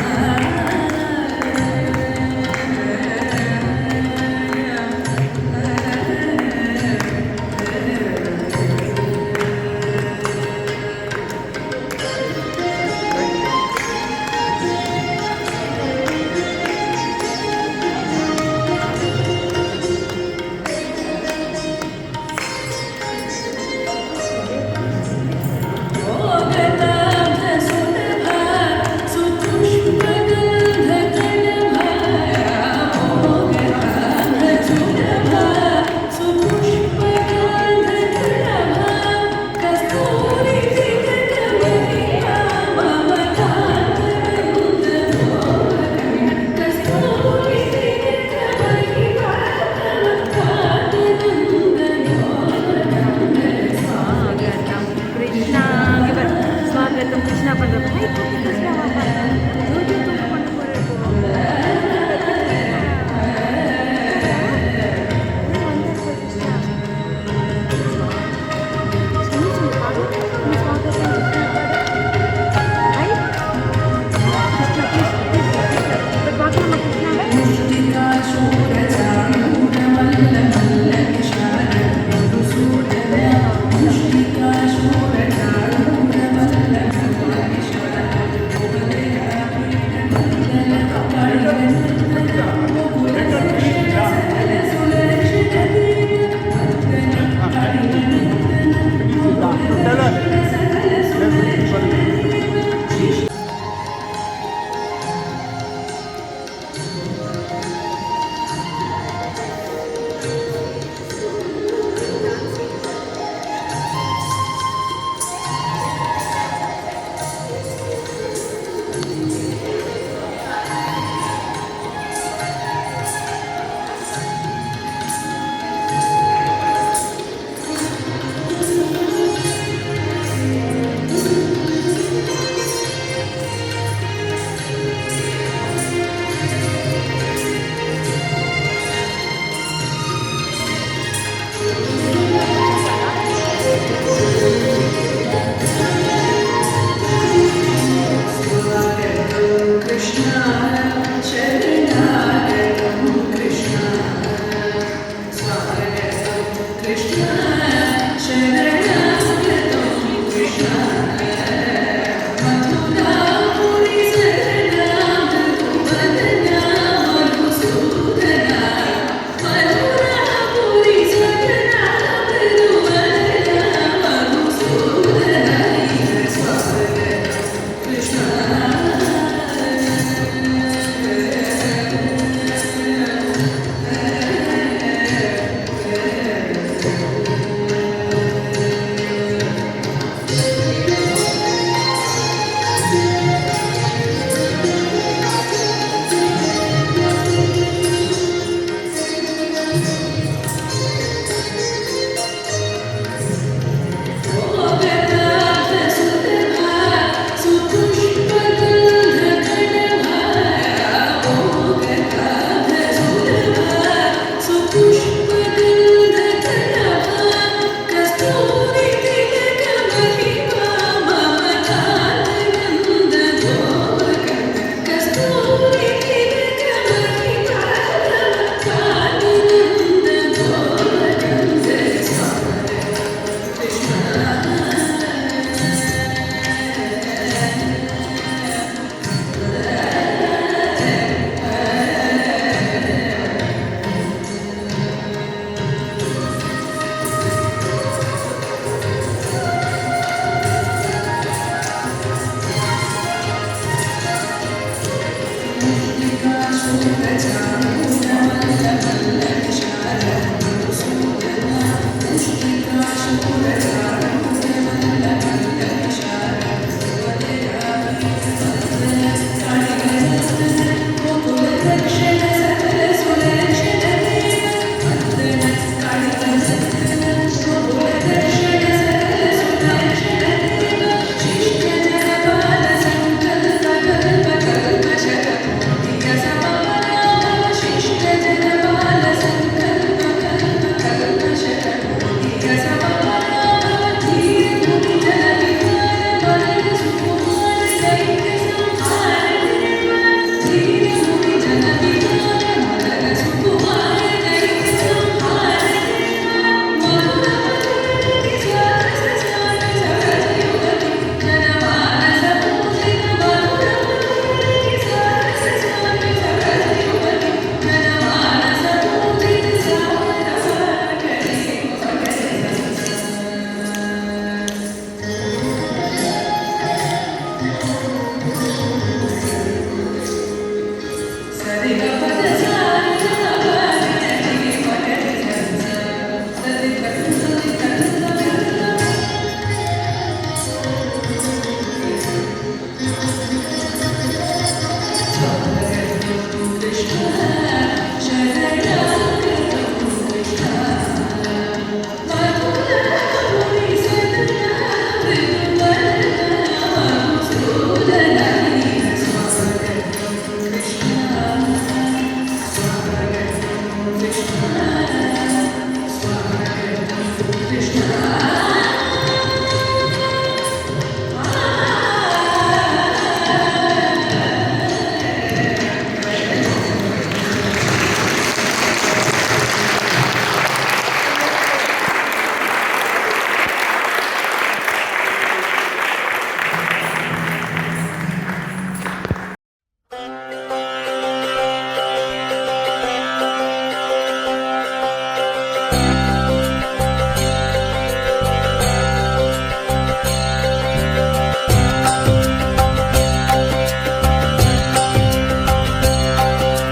स्वागतम कृष्णा पंद्रह भाई तू भी कृष्णा वापस जो जो तुम पंद्रह बोले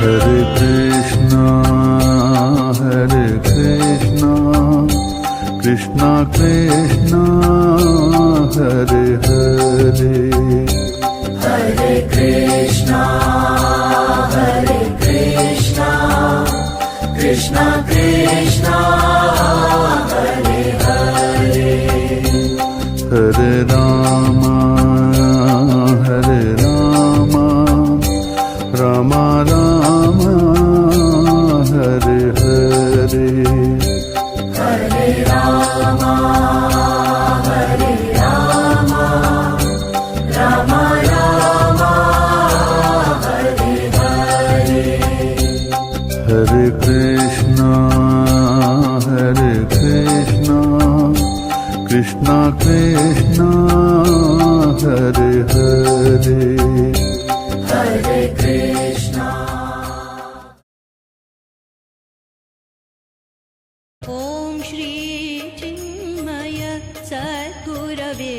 Hare Krishna, Krishna Krishna, Hare Hare, Hare Krishna, Krishna Krishna, Hare Hare, Hare Rama, Rama Rama, Hare Hare, Hare Rama, Rama Rama, Hare Hare, Hare Krishna, Krishna Krishna, Hare Hare, Hare Krishna. ॐ श्री चिन्मय सद्गुरवे